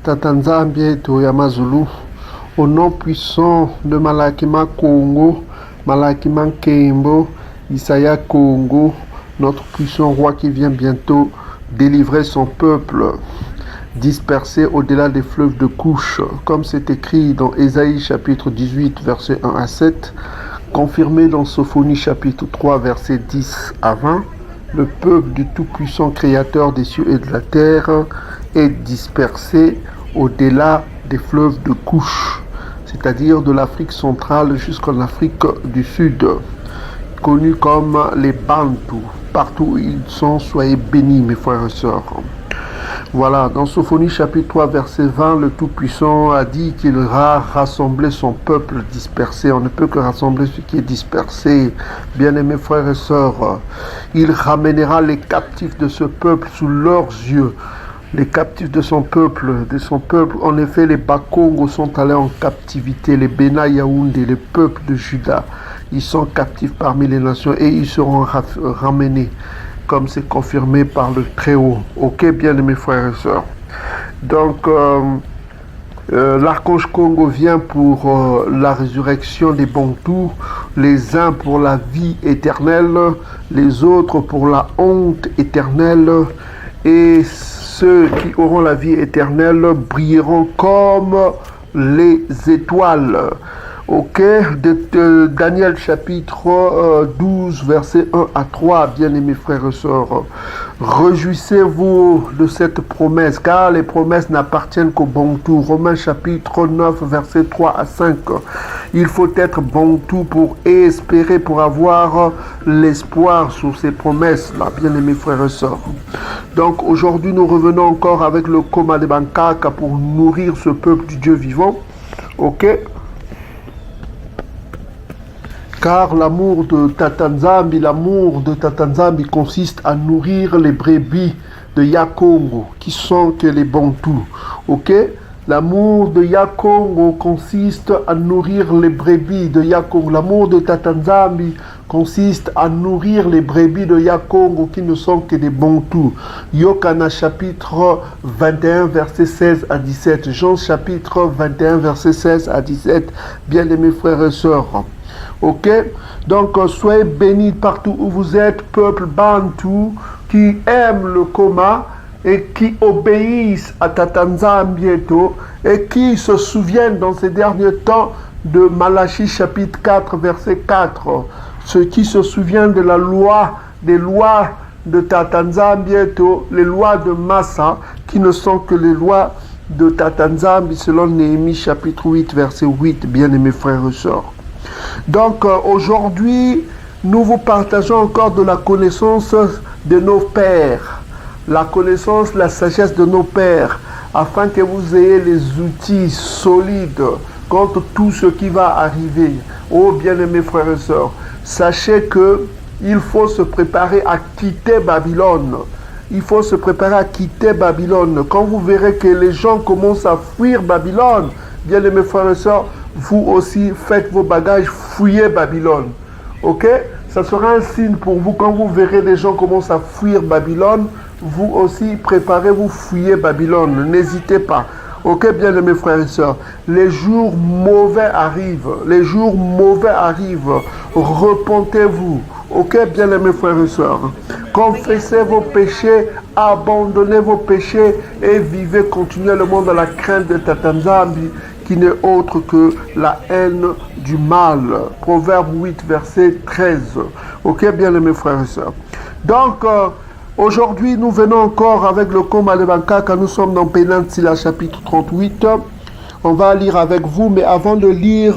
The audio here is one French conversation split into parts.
Tatanzambie Toyama Zulu, au nom puissant de Malakima Congo, Malakima Kembo, Isaya Congo, notre puissant roi qui vient bientôt délivrer son peuple dispersé au-delà des fleuves de couche, comme c'est écrit dans Ésaïe chapitre 18, versets 1 à 7, confirmé dans Sophonie chapitre 3, versets 10 à 20, le peuple du tout-puissant créateur des cieux et de la terre est dispersé au-delà des fleuves de couche, c'est-à-dire de l'Afrique centrale jusqu'en Afrique du Sud, connus comme les Bantous. Partout où ils sont, soyez bénis, mes frères et sœurs. Voilà, dans Sophonie chapitre 3, verset 20, le Tout-Puissant a dit qu'il ira rassembler son peuple dispersé. On ne peut que rassembler ce qui est dispersé. Bien-aimés frères et sœurs, il ramènera les captifs de ce peuple sous leurs yeux. Les captifs de son peuple. En effet, les Bakongo sont allés en captivité, les Bena Yaoundé, les peuples de Juda. Ils sont captifs parmi les nations et ils seront ramenés, comme c'est confirmé par le Très-Haut. Ok, bien aimés frères et sœurs. Donc, l'archange Congo vient pour la résurrection des Bantous, les uns pour la vie éternelle, les autres pour la honte éternelle, et ceux qui auront la vie éternelle brilleront comme les étoiles. Ok, de Daniel chapitre 12, verset 1 à 3, bien-aimés frères et sœurs. Réjouissez-vous de cette promesse, car les promesses n'appartiennent qu'aux Bantous. Romains chapitre 9, verset 3 à 5. Il faut être Bantou pour espérer, pour avoir l'espoir sur ces promesses-là, bien-aimés frères et sœurs. Donc aujourd'hui, nous revenons encore avec le Koma de Bankaka pour nourrir ce peuple du Dieu vivant. Ok? Car l'amour de Tatanzambi consiste à nourrir les brebis de Yakongo, qui sont que les Bantous. Ok? L'amour de Yakongo consiste à nourrir les brebis de Yakongo. L'amour de Tatanzambi consiste à nourrir les brebis de Yakongo qui ne sont que des Bantous. Yokana chapitre 21, verset 16 à 17. Jean chapitre 21, verset 16 à 17. Bien-aimés frères et sœurs. Ok, donc soyez bénis partout où vous êtes, peuple Bantou, qui aime le Koma et qui obéissent à Tatanzambieto et qui se souviennent dans ces derniers temps de Malachie chapitre 4, verset 4. Ceux qui se souviennent de la loi, des lois de Tatanzambieto, les lois de Massa, qui ne sont que les lois de Tatanzambi selon Néhémie chapitre 8, verset 8, bien-aimés frères et sœurs. Donc aujourd'hui, nous vous partageons encore de la connaissance de nos pères, la connaissance, la sagesse de nos pères, afin que vous ayez les outils solides contre tout ce qui va arriver. Oh bien-aimés frères et sœurs, sachez que il faut se préparer à quitter Babylone. Il faut se préparer à quitter Babylone. Quand vous verrez que les gens commencent à fuir Babylone, bien-aimés frères et sœurs, vous aussi faites vos bagages, fouillez Babylone. Ok? Ça sera un signe pour vous quand vous verrez les gens commencer à fuir Babylone. Vous aussi préparez-vous, fouillez Babylone. N'hésitez pas. Ok, bien-aimés frères et sœurs. Les jours mauvais arrivent. Les jours mauvais arrivent. Repentez-vous. Ok, bien-aimés frères et sœurs. Confessez vos péchés, abandonnez vos péchés et vivez continuellement dans la crainte de Tatanzambi, qui n'est autre que la haine du mal. Proverbe 8, verset 13. Ok, bien-aimés frères et sœurs. Donc, aujourd'hui, nous venons encore avec le Koma de Bankaka. Nous sommes dans Pénantila, chapitre 38. On va lire avec vous, mais avant de lire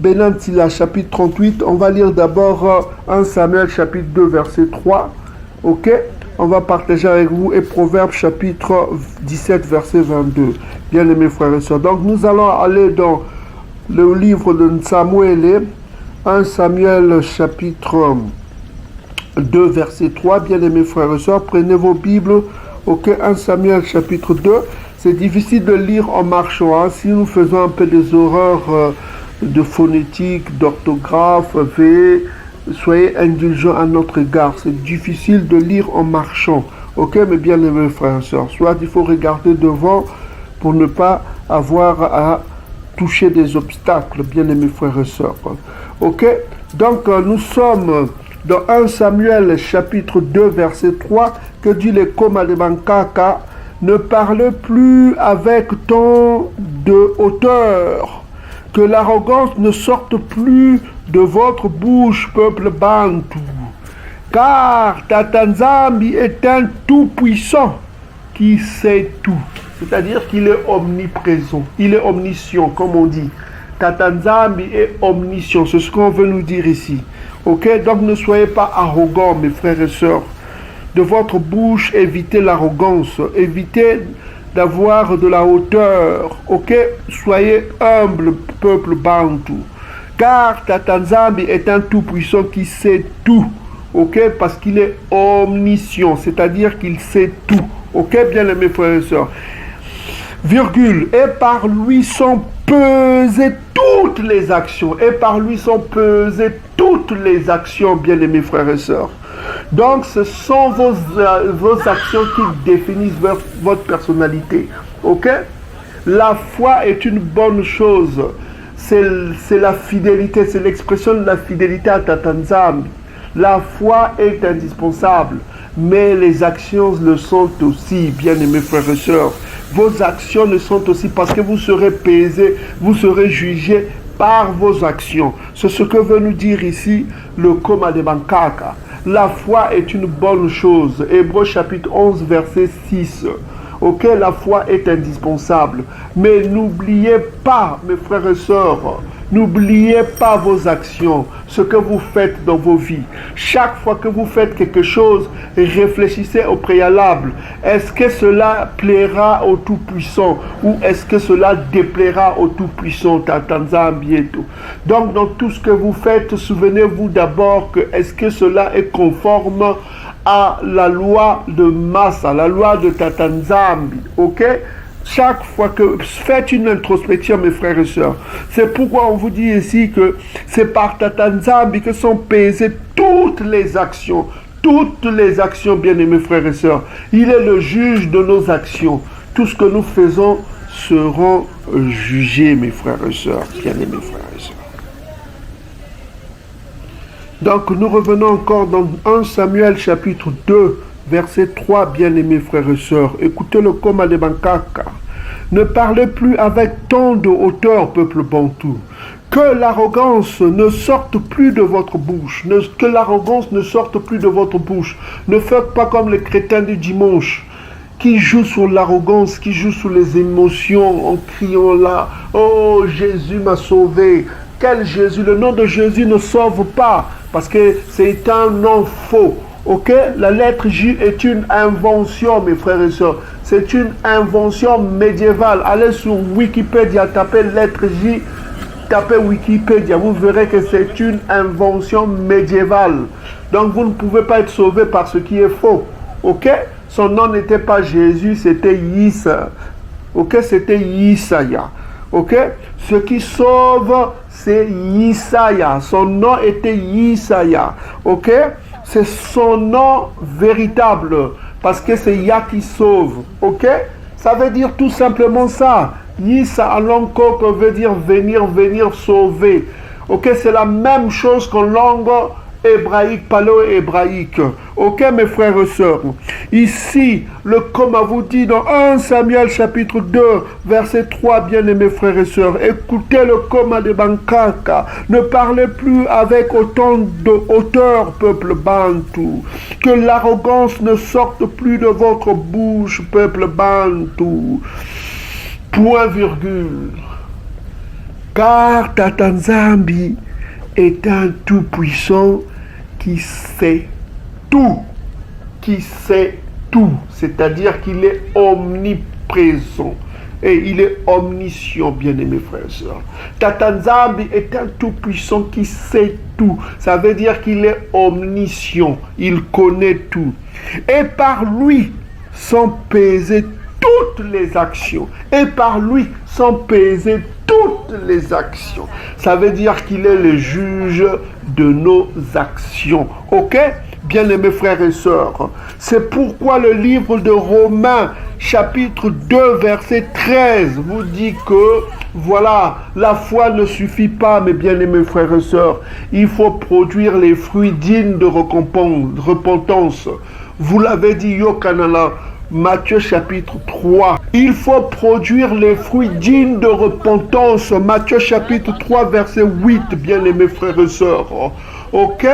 Pénantila, chapitre 38, on va lire d'abord 1 Samuel, chapitre 2, verset 3. Ok? On va partager avec vous et Proverbe chapitre 17, verset 22. Bien-aimés frères et sœurs. Donc nous allons aller dans le livre de Samuel, 1 Samuel chapitre 2, verset 3. Bien-aimés frères et sœurs, prenez vos Bibles. Ok, 1 Samuel chapitre 2. C'est difficile de lire en marchant. Hein. Si nous faisons un peu des horreurs de phonétique, d'orthographe, soyez indulgents à notre égard. C'est difficile de lire en marchant. Ok, mais bien aimés frères et sœurs. Soit il faut regarder devant pour ne pas avoir à toucher des obstacles, bien-aimés frères et sœurs. Ok? Donc, nous sommes dans 1 Samuel chapitre 2, verset 3, que dit le Komadebankaka, ne parlez plus avec tant de hauteur, que l'arrogance ne sorte plus de votre bouche, peuple bantou. Car Tatanzambi est un tout-puissant qui sait tout. C'est-à-dire qu'il est omniprésent, il est omniscient, comme on dit. Tatanzambi est omniscient, c'est ce qu'on veut nous dire ici. Ok, donc ne soyez pas arrogants, mes frères et sœurs. De votre bouche, évitez l'arrogance, évitez d'avoir de la hauteur. Ok, soyez humble, peuple bantou. Car Tatanzambi est un tout-puissant qui sait tout. Ok, parce qu'il est omniscient, c'est-à-dire qu'il sait tout. Ok, bien aimés frères et sœurs. Virgule, et par lui sont pesées toutes les actions. Et par lui sont pesées toutes les actions, bien aimés frères et sœurs. Donc, ce sont vos actions qui définissent votre personnalité. Ok? La foi est une bonne chose. C'est la fidélité, c'est l'expression de la fidélité à Tatanzambi. La foi est indispensable, mais les actions le sont aussi, bien-aimés frères et sœurs. Vos actions le sont aussi parce que vous serez pesés, vous serez jugés par vos actions. C'est ce que veut nous dire ici le Komadebankaka. La foi est une bonne chose. Hébreux chapitre 11, verset 6. Ok, la foi est indispensable. Mais n'oubliez pas, mes frères et sœurs, n'oubliez pas vos actions, ce que vous faites dans vos vies. Chaque fois que vous faites quelque chose, réfléchissez au préalable. Est-ce que cela plaira au Tout-Puissant ou est-ce que cela déplaira au Tout-Puissant, Tatanzambi et tout. Donc, dans tout ce que vous faites, souvenez-vous d'abord que est-ce que cela est conforme à la loi de Massa, la loi de Tatanzambi, ok? Chaque fois que faites une introspection, mes frères et sœurs, c'est pourquoi on vous dit ici que c'est par Tatanzambi que sont pesées toutes les actions, bien-aimés frères et sœurs. Il est le juge de nos actions. Tout ce que nous faisons seront jugés, mes frères et sœurs, bien-aimés frères et sœurs. Donc nous revenons encore dans 1 Samuel chapitre 2, verset 3, bien-aimés frères et sœurs. Écoutez le Komadebankaka. Ne parlez plus avec tant de hauteur, peuple bantou. Que l'arrogance ne sorte plus de votre bouche. Que l'arrogance ne sorte plus de votre bouche. Ne faites pas comme les chrétiens du dimanche qui jouent sur l'arrogance, qui jouent sur les émotions en criant là, « Oh, Jésus m'a sauvé !» Quel Jésus? Le nom de Jésus ne sauve pas parce que c'est un nom faux. Ok? La lettre J est une invention, mes frères et sœurs. C'est une invention médiévale. Allez sur Wikipédia, tapez lettre J, tapez Wikipédia. Vous verrez que c'est une invention médiévale. Donc vous ne pouvez pas être sauvé par ce qui est faux. Ok? Son nom n'était pas Jésus, c'était Yissa. Ok? C'était Yissaya. Ok? Ce qui sauve, c'est Yissaya. Son nom était Yissaya. Ok? C'est son nom véritable. Parce que c'est Yah qui sauve. Ok? Ça veut dire tout simplement ça. Yissa en langue coque veut dire venir, sauver. Ok? C'est la même chose qu'en langue hébraïque, paléo-hébraïque. Ok, mes frères et sœurs? Ici, le comme vous dit dans 1 Samuel chapitre 2, verset 3, bien-aimés frères et sœurs, écoutez le Komadebankaka. Ne parlez plus avec autant de hauteur, peuple bantou. Que l'arrogance ne sorte plus de votre bouche, peuple bantou. Point virgule. Car Tatanzambi est un tout-puissant qui sait tout, c'est-à-dire qu'il est omniprésent et il est omniscient, bien-aimés frères et sœurs. Tatanzambi est un tout-puissant qui sait tout, ça veut dire qu'il est omniscient, il connaît tout. Et par lui sont pesées toutes les actions, et par lui sont pesées toutes les actions. Ça veut dire qu'il est le juge de nos actions. Ok? bien-aimés frères et sœurs. C'est pourquoi le livre de Romains, chapitre 2, verset 13, vous dit que, voilà, la foi ne suffit pas, mes bien-aimés frères et sœurs. Il faut produire les fruits dignes de repentance. Vous l'avez dit, Yokanala, Matthieu chapitre 3. Il faut produire les fruits dignes de repentance. Matthieu chapitre 3, verset 8, bien-aimés frères et sœurs. Ok?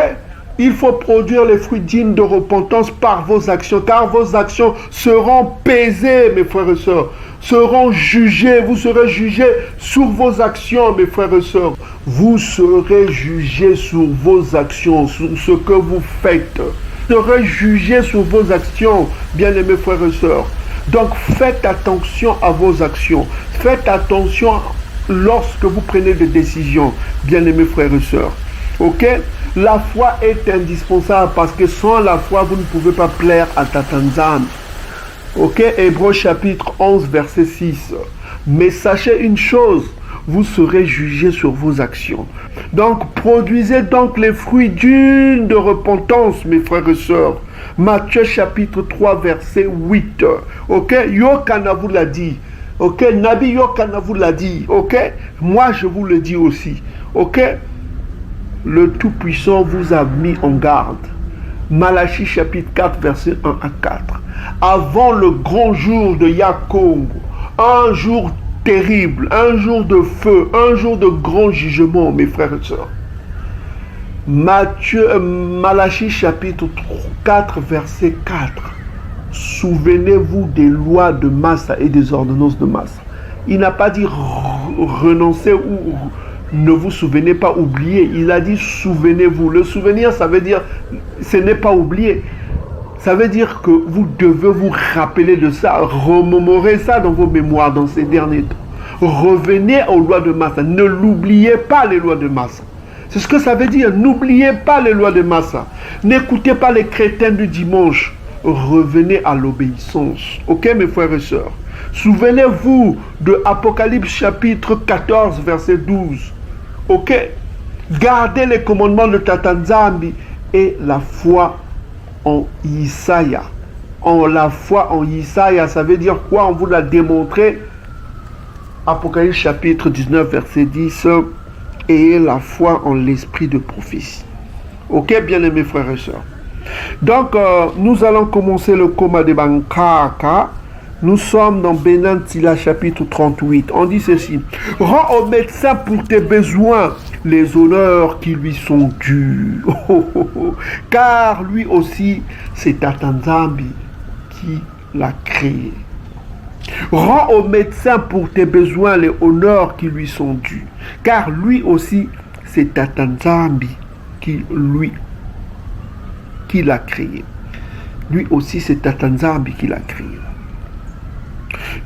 Il faut produire les fruits dignes de repentance par vos actions, car vos actions seront pesées, mes frères et sœurs, seront jugées. Vous serez jugés sur vos actions, mes frères et sœurs. Vous serez jugés sur vos actions, sur ce que vous faites. Vous serez jugés sur vos actions, bien-aimés frères et sœurs. Donc faites attention à vos actions. Faites attention lorsque vous prenez des décisions, bien-aimés frères et sœurs. Ok? La foi est indispensable parce que sans la foi, vous ne pouvez pas plaire à Tatanzam. Ok? Hébreux chapitre 11, verset 6. Mais sachez une chose, vous serez jugés sur vos actions. Donc, produisez donc les fruits dignes de repentance, mes frères et sœurs. Matthieu chapitre 3, verset 8. Ok? Yokana vous l'a dit. Ok? Nabi Yokana vous l'a dit. Ok? Moi, je vous le dis aussi. Ok? Le Tout-Puissant vous a mis en garde. Malachie chapitre 4, verset 1 à 4. Avant le grand jour de Yaakov, un jour terrible, un jour de feu, un jour de grand jugement, mes frères et sœurs. Malachie chapitre 4, verset 4. Souvenez-vous des lois de Massa et des ordonnances de Massa. Il n'a pas dit renoncer ou ne vous souvenez pas, oublier. Il a dit souvenez-vous. Le souvenir, ça veut dire, ce n'est pas oublier. Ça veut dire que vous devez vous rappeler de ça, remémorer ça dans vos mémoires dans ces derniers temps. Revenez aux lois de Massa. Ne l'oubliez pas, les lois de Massa. C'est ce que ça veut dire. N'oubliez pas les lois de Massa. N'écoutez pas les crétins du dimanche. Revenez à l'obéissance. Ok, mes frères et sœurs? Souvenez-vous de Apocalypse chapitre 14, verset 12. Ok? Gardez les commandements de Tatanzambi et la foi en Isaïa. La foi en Isaïa, ça veut dire quoi? On vous l'a démontré. Apocalypse chapitre 19, verset 10. Et la foi en l'esprit de prophétie. Ok, bien-aimés frères et sœurs? Donc, nous allons commencer le coma de Bankaka. Nous sommes dans Benan Tila chapitre 38. On dit ceci. Rends au médecin pour tes besoins les honneurs qui lui sont dus. Car lui aussi, c'est Tatanzambi qui l'a créé. Rends au médecin pour tes besoins les honneurs qui lui sont dus. Car lui aussi, c'est Tatanzambi qui l'a créé. Lui aussi, c'est Tatanzambi qui l'a créé.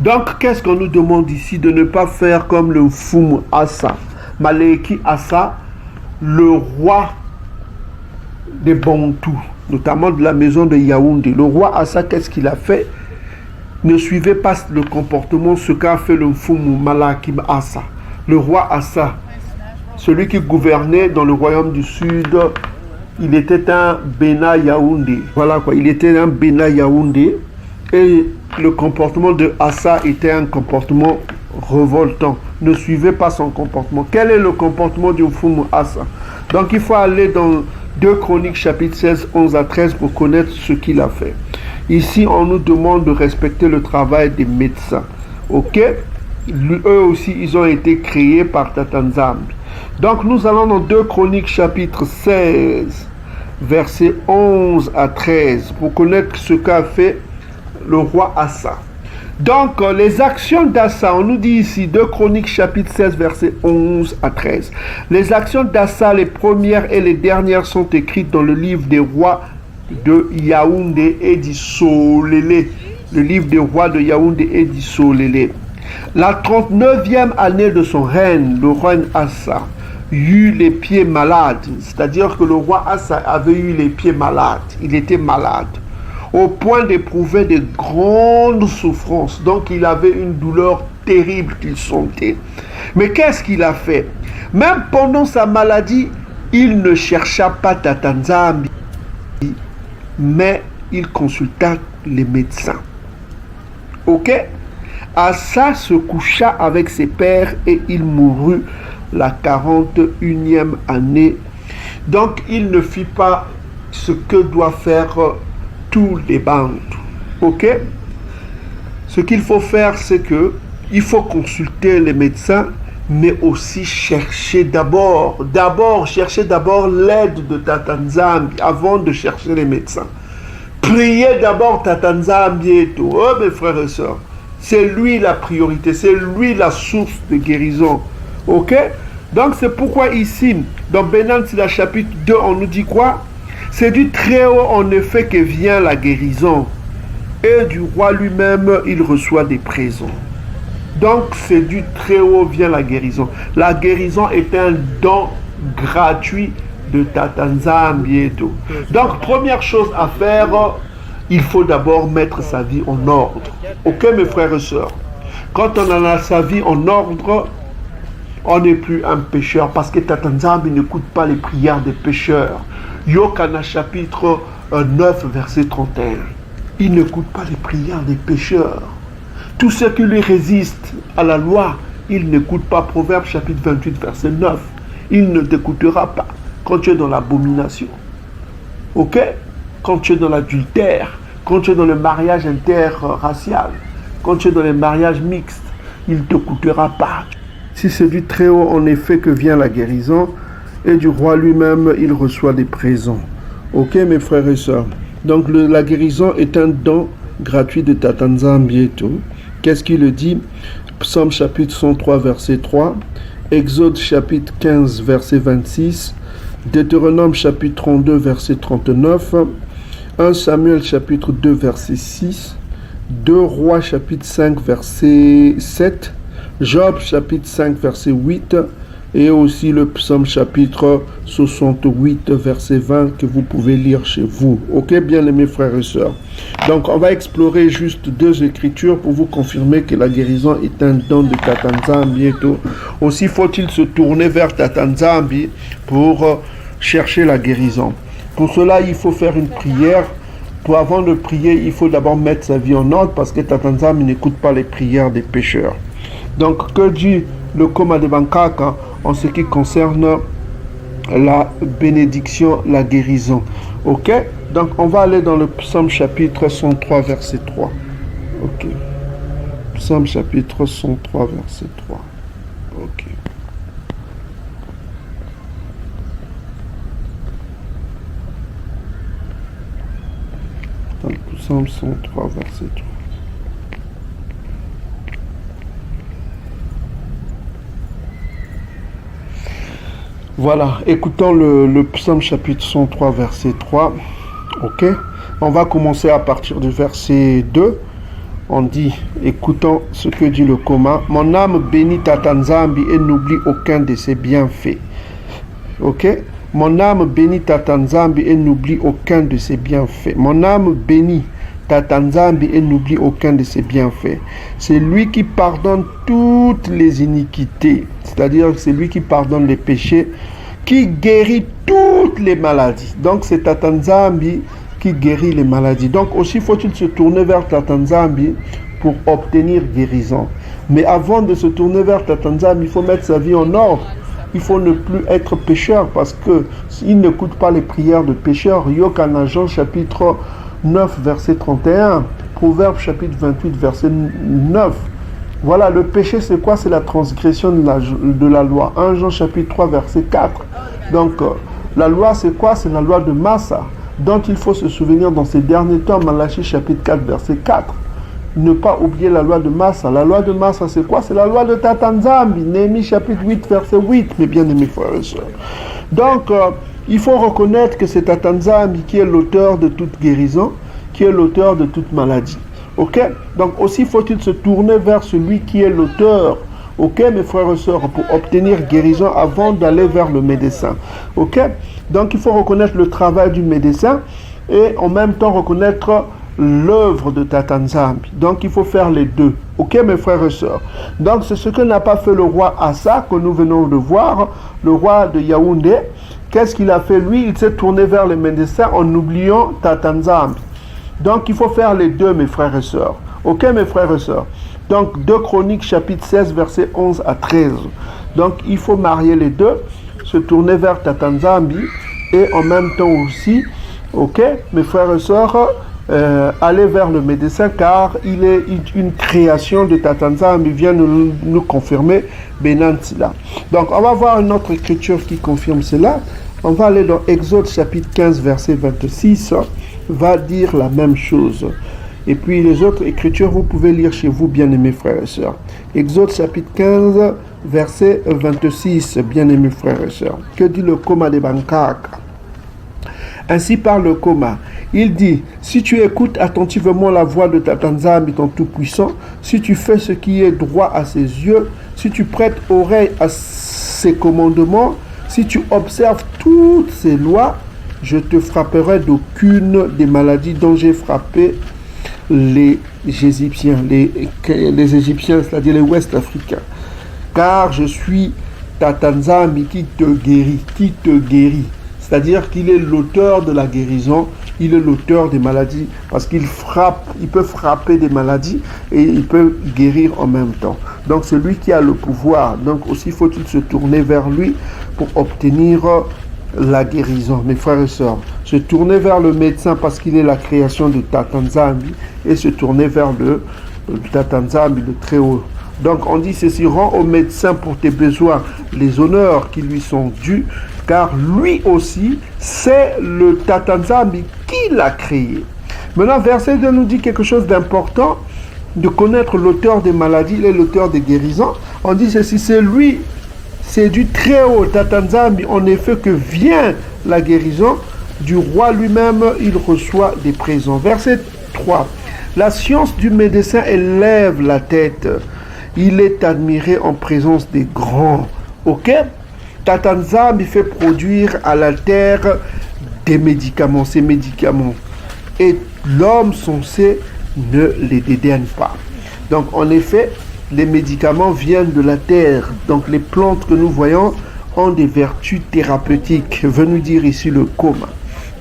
Donc, qu'est-ce qu'on nous demande ici? De ne pas faire comme le Fumu Asa. Maleki Asa, le roi des Bantous, notamment de la maison de Yaoundé. Le roi Asa, qu'est-ce qu'il a fait? Ne suivez pas le comportement, ce qu'a fait le Fumu Malakim Asa. Le roi Asa, celui qui gouvernait dans le royaume du Sud, il était un Bena Yaoundé. Voilà quoi, il était un Bena Yaoundé. Et le comportement de Asa était un comportement révoltant. Ne suivez pas son comportement. Quel est le comportement du Fumu Asa? Donc il faut aller dans 2 Chroniques chapitre 16, 11 à 13 pour connaître ce qu'il a fait. Ici, on nous demande de respecter le travail des médecins. Ok? Eux aussi, ils ont été créés par Tatanzambi. Donc nous allons dans 2 Chroniques chapitre 16, versets 11 à 13 pour connaître ce qu'a fait le roi Asa. Donc, les actions d'Asa, on nous dit ici, 2 Chroniques chapitre 16, versets 11 à 13. Les actions d'Asa, les premières et les dernières, sont écrites dans le livre des rois de Yaoundé et d'Issolélé. Le livre des rois de Yaoundé et d'Issolélé. La 39e année de son règne, le roi Asa eut les pieds malades. C'est-à-dire que le roi Asa avait eu les pieds malades. Il était malade, au point d'éprouver de grandes souffrances. Donc il avait une douleur terrible qu'il sentait. Mais qu'est-ce qu'il a fait? Même pendant sa maladie, il ne chercha pas Tatanzambi. mais il consulta les médecins. Ok? Asa se coucha avec ses pères et il mourut la 41e année. Donc il ne fit pas ce que doivent faire tous les bandes. Ok? Ce qu'il faut faire, c'est que il faut consulter les médecins, mais aussi chercher chercher d'abord l'aide de Tata Nzambi avant de chercher les médecins. Priez d'abord Tata Nzambi et tout. Oh mes frères et sœurs, c'est lui la priorité, c'est lui la source de guérison. Ok? Donc c'est pourquoi ici, dans Benan Sila chapitre 2, on nous dit quoi? C'est du Très-Haut en effet que vient la guérison. Et du roi lui-même, il reçoit des présents. Donc c'est du Très-Haut vient la guérison. La guérison est un don gratuit de Tata Nzambi et tout. Donc première chose à faire, il faut d'abord mettre sa vie en ordre. Ok mes frères et sœurs? Quand on a sa vie en ordre, on n'est plus un pécheur parce que Tata Nzambi n'écoute pas les prières des pécheurs. Yokana chapitre 9 verset 31. Il n'écoute pas les prières des pécheurs. Tous ceux qui lui résistent à la loi, il n'écoute pas. Proverbe chapitre 28 verset 9. Il ne t'écoutera pas quand tu es dans l'abomination. Ok? Quand tu es dans l'adultère, quand tu es dans le mariage interracial, quand tu es dans les mariages mixtes, il ne t'écoutera pas. Si c'est du Très-Haut en effet que vient la guérison, et du roi lui-même, il reçoit des présents. Ok mes frères et sœurs? Donc la guérison est un don gratuit de Tata Nzambi et tout. Qu'est-ce qu'il dit? Psaume chapitre 103 verset 3, Exode chapitre 15 verset 26, Deutéronome chapitre 32 verset 39, 1 Samuel chapitre 2 verset 6, 2 Rois chapitre 5 verset 7, Job chapitre 5 verset 8, et aussi le psaume chapitre 68 verset 20 que vous pouvez lire chez vous. Ok, bien aimés frères et sœurs. Donc on va explorer juste deux écritures pour vous confirmer que la guérison est un don de Tata Nzambi et tout. Aussi faut-il se tourner vers Tata Nzambi pour chercher la guérison. Pour cela, il faut faire une prière. Avant de prier, il faut d'abord mettre sa vie en ordre parce que Tata Nzambi n'écoute pas les prières des pécheurs. Donc que dit le Koma de Bankaka en ce qui concerne la bénédiction, la guérison? Ok? Donc on va aller dans le psaume chapitre 103 verset 3. Ok. Psaume chapitre 103 verset 3. Ok. Dans le psaume 103 verset 3. Voilà, écoutons le psaume chapitre 103 verset 3. Ok, on va commencer à partir du verset 2. On dit, écoutons ce que dit le Koma. Mon âme bénit Tata Nzambi et n'oublie aucun de ses bienfaits. Ok, mon âme bénit Tata Nzambi et n'oublie aucun de ses bienfaits. Mon âme bénit Tata Nzambi et n'oublie aucun de ses bienfaits. C'est lui qui pardonne toutes les iniquités, c'est-à-dire c'est lui qui pardonne les péchés, qui guérit toutes les maladies. Donc c'est Tata Nzambi qui guérit les maladies. Donc aussi faut-il se tourner vers Tata Nzambi pour obtenir guérison. Mais avant de se tourner vers Tata Nzambi, il faut mettre sa vie en ordre. Il faut ne plus être pécheur parce que s'il n'écoute pas les prières de pécheurs. Yokana Jean chapitre 9 verset 31, Proverbe chapitre 28 verset 9. Voilà, le péché c'est quoi? C'est la transgression de la loi. 1 Jean chapitre 3 verset 4. Donc la loi c'est quoi? C'est la loi de Massa, dont il faut se souvenir dans ces derniers temps. Malachie chapitre 4 verset 4. Ne pas oublier la loi de Massa. La loi de Massa c'est quoi? C'est la loi de Tata Nzambi. Néhémie chapitre 8 verset 8. Mes bien-aimés frères et sœurs. Donc il faut reconnaître que c'est Tata Nzambi qui est l'auteur de toute guérison, qui est l'auteur de toute maladie. Ok? Donc aussi faut-il se tourner vers celui qui est l'auteur. Ok mes frères et sœurs, pour obtenir guérison avant d'aller vers le médecin. Ok? Donc il faut reconnaître le travail du médecin et en même temps reconnaître l'œuvre de Tatanzambi. Donc il faut faire les deux. Ok mes frères et sœurs. Donc c'est ce que n'a pas fait le roi Assa que nous venons de voir, le roi de Yaoundé. Qu'est-ce qu'il a fait lui? Il s'est tourné vers les médecins en oubliant Tatanzambi. Donc il faut faire les deux mes frères et sœurs. Ok mes frères et sœurs. Donc 2 Chroniques chapitre 16 versets 11 à 13. Donc il faut marier les deux, se tourner vers Tatanzambi et en même temps aussi, ok mes frères et sœurs, aller vers le médecin car il est une création de Tatanzambi, vient nous confirmer Benantila. Donc on va voir une autre écriture qui confirme cela. On va aller dans Exode chapitre 15 verset 26, va dire la même chose. Et puis les autres écritures, vous pouvez lire chez vous, bien-aimés frères et sœurs. Exode chapitre 15 verset 26, bien-aimés frères et sœurs. Que dit le Koma de Bankak? Ainsi parle le Koma. Il dit, si tu écoutes attentivement la voix de Tatanzambi, ton Tout-Puissant, si tu fais ce qui est droit à ses yeux, si tu prêtes oreille à ses commandements, si tu observes toutes ses lois, je te frapperai d'aucune des maladies dont j'ai frappé les Égyptiens, les Égyptiens, c'est-à-dire les Ouest-Africains. Car je suis Tatanzambi qui te guérit. C'est-à-dire qu'il est l'auteur de la guérison, il est l'auteur des maladies, parce qu'il frappe, il peut frapper des maladies et il peut guérir en même temps. Donc c'est lui qui a le pouvoir. Donc aussi faut-il se tourner vers lui pour obtenir la guérison, mes frères et sœurs. Se tourner vers le médecin parce qu'il est la création de Tatanzambi et se tourner vers le Tatanzambi, le Très-Haut. Donc on dit ceci, rends au médecin pour tes besoins les honneurs qui lui sont dus, car lui aussi, c'est le Tatanzambi qui l'a créé. Maintenant, verset 2 nous dit quelque chose d'important, de connaître l'auteur des maladies, il est l'auteur des guérisons. On dit ceci, c'est lui, c'est du Très-Haut Tatanzambi, en effet, que vient la guérison. Du roi lui-même, il reçoit des présents. Verset 3. La science du médecin élève la tête. Il est admiré en présence des grands. Ok? Tatanzambi fait produire à la terre des médicaments, ces médicaments. Et l'homme censé ne les dédaigne pas. Donc, en effet, les médicaments viennent de la terre. Donc, les plantes que nous voyons ont des vertus thérapeutiques. Veut nous dire ici le Koma.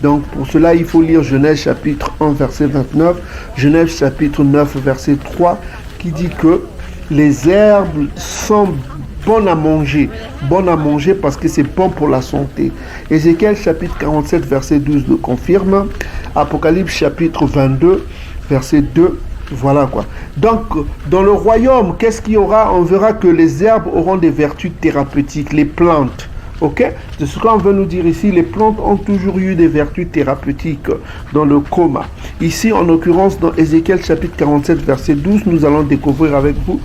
Donc, pour cela, il faut lire Genèse chapitre 1, verset 29, Genèse chapitre 9, verset 3, qui dit que les herbes sont bonnes à manger parce que c'est bon pour la santé. Ézéchiel chapitre 47, verset 12 le confirme. Apocalypse chapitre 22, verset 2. Voilà quoi. Donc, dans le royaume, qu'est-ce qu'il y aura? On verra que les herbes auront des vertus thérapeutiques, les plantes. Ok? C'est ce qu'on veut nous dire ici. Les plantes ont toujours eu des vertus thérapeutiques dans le Koma. Ici, en l'occurrence, dans Ézéchiel chapitre 47, verset 12, nous allons découvrir avec vous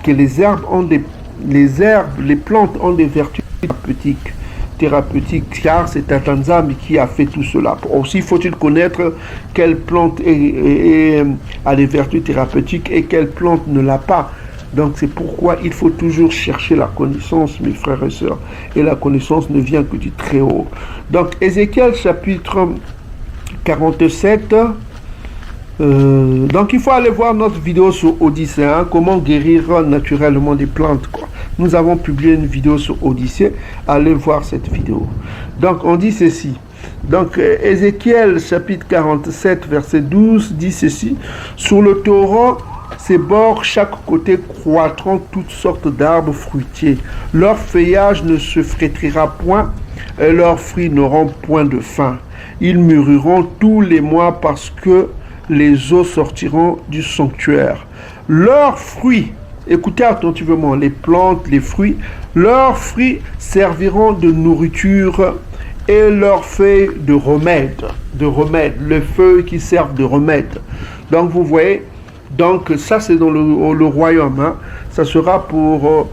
que les plantes ont des vertus thérapeutiques, car c'est Tatanzambi qui a fait tout cela. Aussi faut-il connaître quelle plante a des vertus thérapeutiques et quelle plante ne l'a pas. Donc c'est pourquoi il faut toujours chercher la connaissance, mes frères et sœurs. Et la connaissance ne vient que du Très-Haut. Donc Ézéchiel chapitre 47. Donc il faut aller voir notre vidéo sur Odyssée, hein, comment guérir naturellement des plantes, quoi. Nous avons publié une vidéo sur Odyssée, allez voir cette vidéo. Donc on dit ceci. Donc Ézéchiel chapitre 47 verset 12 dit ceci. Sur le torrent, ses bords, chaque côté croîtront toutes sortes d'arbres fruitiers. Leur feuillage ne se flétrira point et leurs fruits n'auront point de fin. Ils mûriront tous les mois parce que les eaux sortiront du sanctuaire. Leurs fruits, écoutez attentivement, les plantes, les fruits, leurs fruits serviront de nourriture et leurs feuilles de remède, les feuilles qui servent de remède. Donc vous voyez, donc ça c'est dans le royaume, hein. Ça sera pour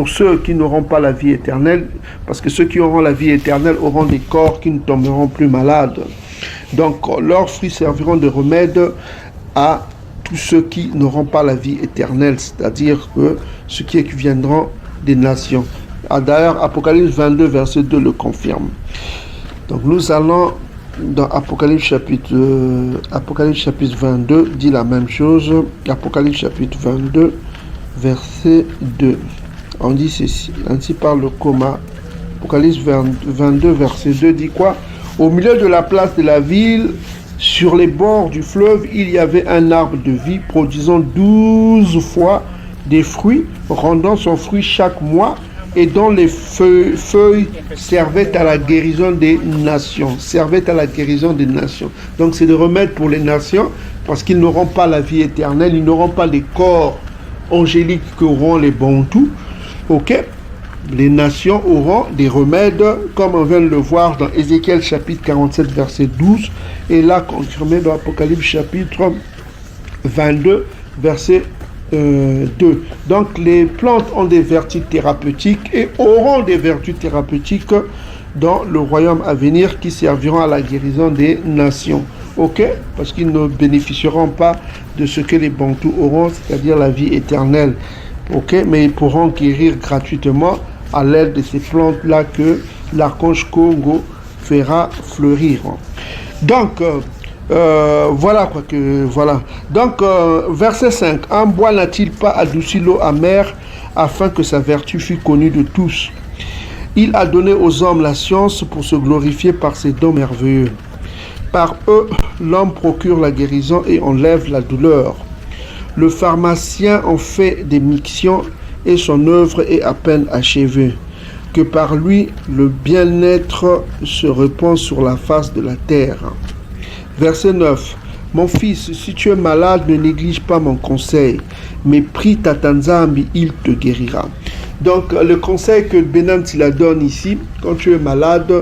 ceux qui n'auront pas la vie éternelle, parce que ceux qui auront la vie éternelle auront des corps qui ne tomberont plus malades. Donc leurs fruits serviront de remède à tous ceux qui n'auront pas la vie éternelle, c'est-à-dire que ceux qui viendront des nations. D'ailleurs, Apocalypse 22, verset 2 le confirme. Donc nous allons dans Apocalypse chapitre 22 dit la même chose. Apocalypse chapitre 22, verset 2. On dit ceci, ainsi parle le coma. Apocalypse 22, verset 2 dit quoi? Au milieu de la place de la ville, sur les bords du fleuve, il y avait un arbre de vie produisant 12 fois des fruits, rendant son fruit chaque mois, et dont les feuilles servaient à la guérison des nations. Servaient à la guérison des nations. Donc c'est de remède pour les nations, parce qu'ils n'auront pas la vie éternelle, ils n'auront pas les corps angéliques qu'auront les bantous. Ok? Les nations auront des remèdes, comme on vient de le voir dans Ézéchiel chapitre 47, verset 12, et là confirmé dans Apocalypse chapitre 22, verset 2. Donc les plantes ont des vertus thérapeutiques et auront des vertus thérapeutiques dans le royaume à venir qui serviront à la guérison des nations. Ok? Parce qu'ils ne bénéficieront pas de ce que les bantous auront, c'est-à-dire la vie éternelle. Ok? Mais ils pourront guérir gratuitement à l'aide de ces plantes-là que l'archange Congo fera fleurir. Donc, voilà quoi que voilà. Donc, verset 5. En bois n'a-t-il pas adouci l'eau amère afin que sa vertu fût connue de tous? Il a donné aux hommes la science pour se glorifier par ses dons merveilleux. Par eux, l'homme procure la guérison et enlève la douleur. Le pharmacien en fait des mictions et son œuvre est à peine achevée. Que par lui, le bien-être se répand sur la face de la terre. Verset 9. Mon fils, si tu es malade, ne néglige pas mon conseil, mais prie Tata Nzambi, il te guérira. Donc, le conseil que Benan Tila donne ici, quand tu es malade,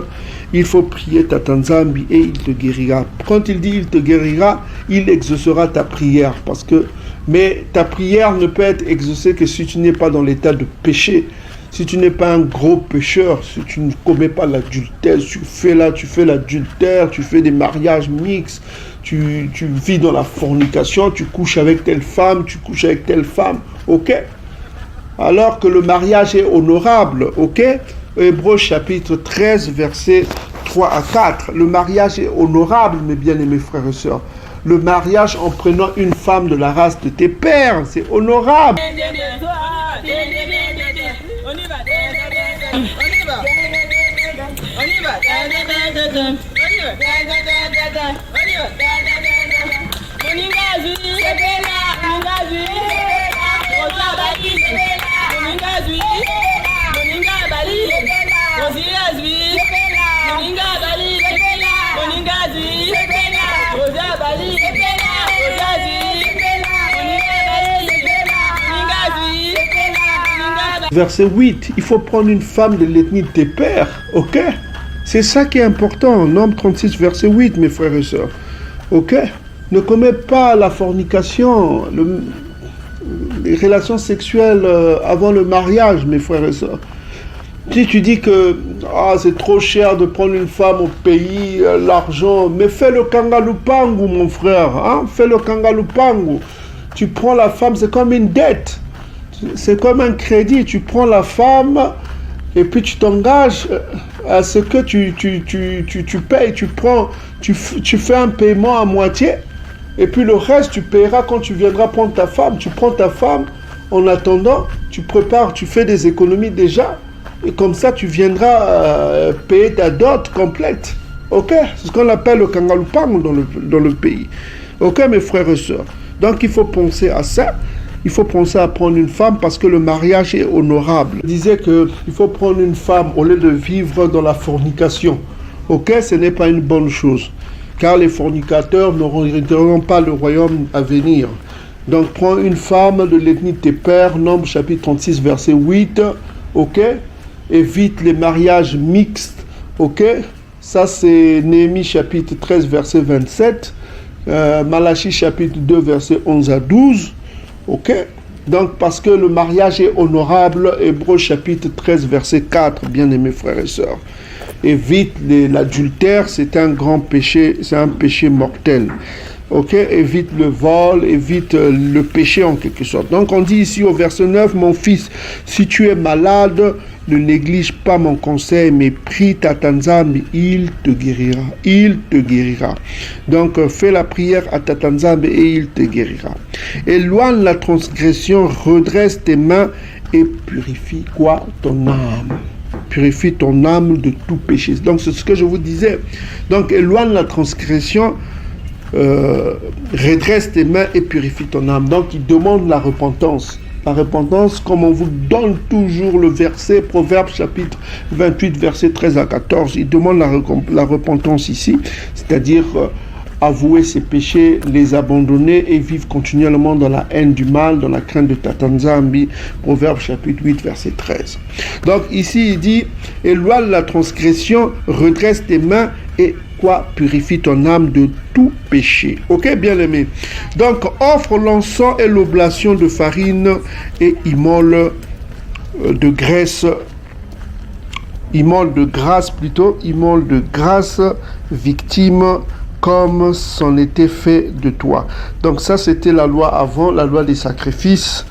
il faut prier Tata Nzambi et il te guérira. Quand il dit il te guérira, il exaucera ta prière. Mais ta prière ne peut être exaucée que si tu n'es pas dans l'état de péché. Si tu n'es pas un gros pécheur, si tu ne commets pas l'adultère, tu fais l'adultère, tu fais des mariages mixtes, tu vis dans la fornication, tu couches avec telle femme, ok? Alors que le mariage est honorable, ok? Hébreux chapitre 13, versets 3 à 4. Le mariage est honorable, mes bien-aimés frères et sœurs. Le mariage en prenant une femme de la race de tes pères, c'est honorable. Verset 8, il faut prendre une femme de l'ethnie de tes pères, ok? C'est ça qui est important, Nombre 36, verset 8, mes frères et sœurs, ok? Ne commets pas la fornication, les relations sexuelles avant le mariage, mes frères et sœurs. Si tu dis que c'est trop cher de prendre une femme au pays, l'argent, mais fais le kangalupangu, mon frère, hein? Fais le kangalupangu. Tu prends la femme, c'est comme une dette. C'est comme un crédit, tu prends la femme et puis tu t'engages à ce que tu payes, tu fais un paiement à moitié et puis le reste tu paieras quand tu viendras prendre ta femme. Tu prends ta femme, en attendant, tu prépares, tu fais des économies déjà et comme ça tu viendras payer ta dot complète. Ok? C'est ce qu'on appelle le kangalupang dans le pays. Ok mes frères et sœurs? Donc il faut penser à ça. Il faut penser à prendre une femme parce que le mariage est honorable. Il disait qu'il faut prendre une femme au lieu de vivre dans la fornication. Ok, ce n'est pas une bonne chose. Car les fornicateurs n'auront pas le royaume à venir. Donc prends une femme de l'ethnie de tes pères, Nombre chapitre 36, verset 8. Ok, évite les mariages mixtes. Ok, ça c'est Néhémie chapitre 13, verset 27. Malachie chapitre 2, verset 11 à 12. Ok? Donc, parce que le mariage est honorable, Hébreux chapitre 13, verset 4, bien-aimés frères et sœurs. Évite l'adultère, c'est un grand péché, c'est un péché mortel. Ok? Évite le vol, évite le péché en quelque sorte. Donc, on dit ici au verset 9, mon fils, si tu es malade, ne néglige pas mon conseil, mais prie Tata Nzambi, il te guérira. Il te guérira. Donc, fais la prière à Tata Nzambi et il te guérira. Éloigne la transgression, redresse tes mains et purifie quoi? Ton âme. Purifie ton âme de tout péché. Donc, c'est ce que je vous disais. Donc, éloigne la transgression, redresse tes mains et purifie ton âme. Donc, il demande la repentance. La repentance, comme on vous donne toujours le verset, Proverbes chapitre 28, verset 13 à 14, il demande la repentance ici, c'est-à-dire avouer ses péchés, les abandonner et vivre continuellement dans la haine du mal, dans la crainte de Tata Nzambi, Proverbes chapitre 8, verset 13. Donc ici, il dit, éloigne la transgression, redresse tes mains et quoi? Purifie ton âme de tout péché. Ok, bien aimé. Donc, offre l'encens et l'oblation de farine et immole de graisse, immole de grâce, victime, comme c'en était fait de toi. Donc ça, c'était la loi avant, la loi des sacrifices.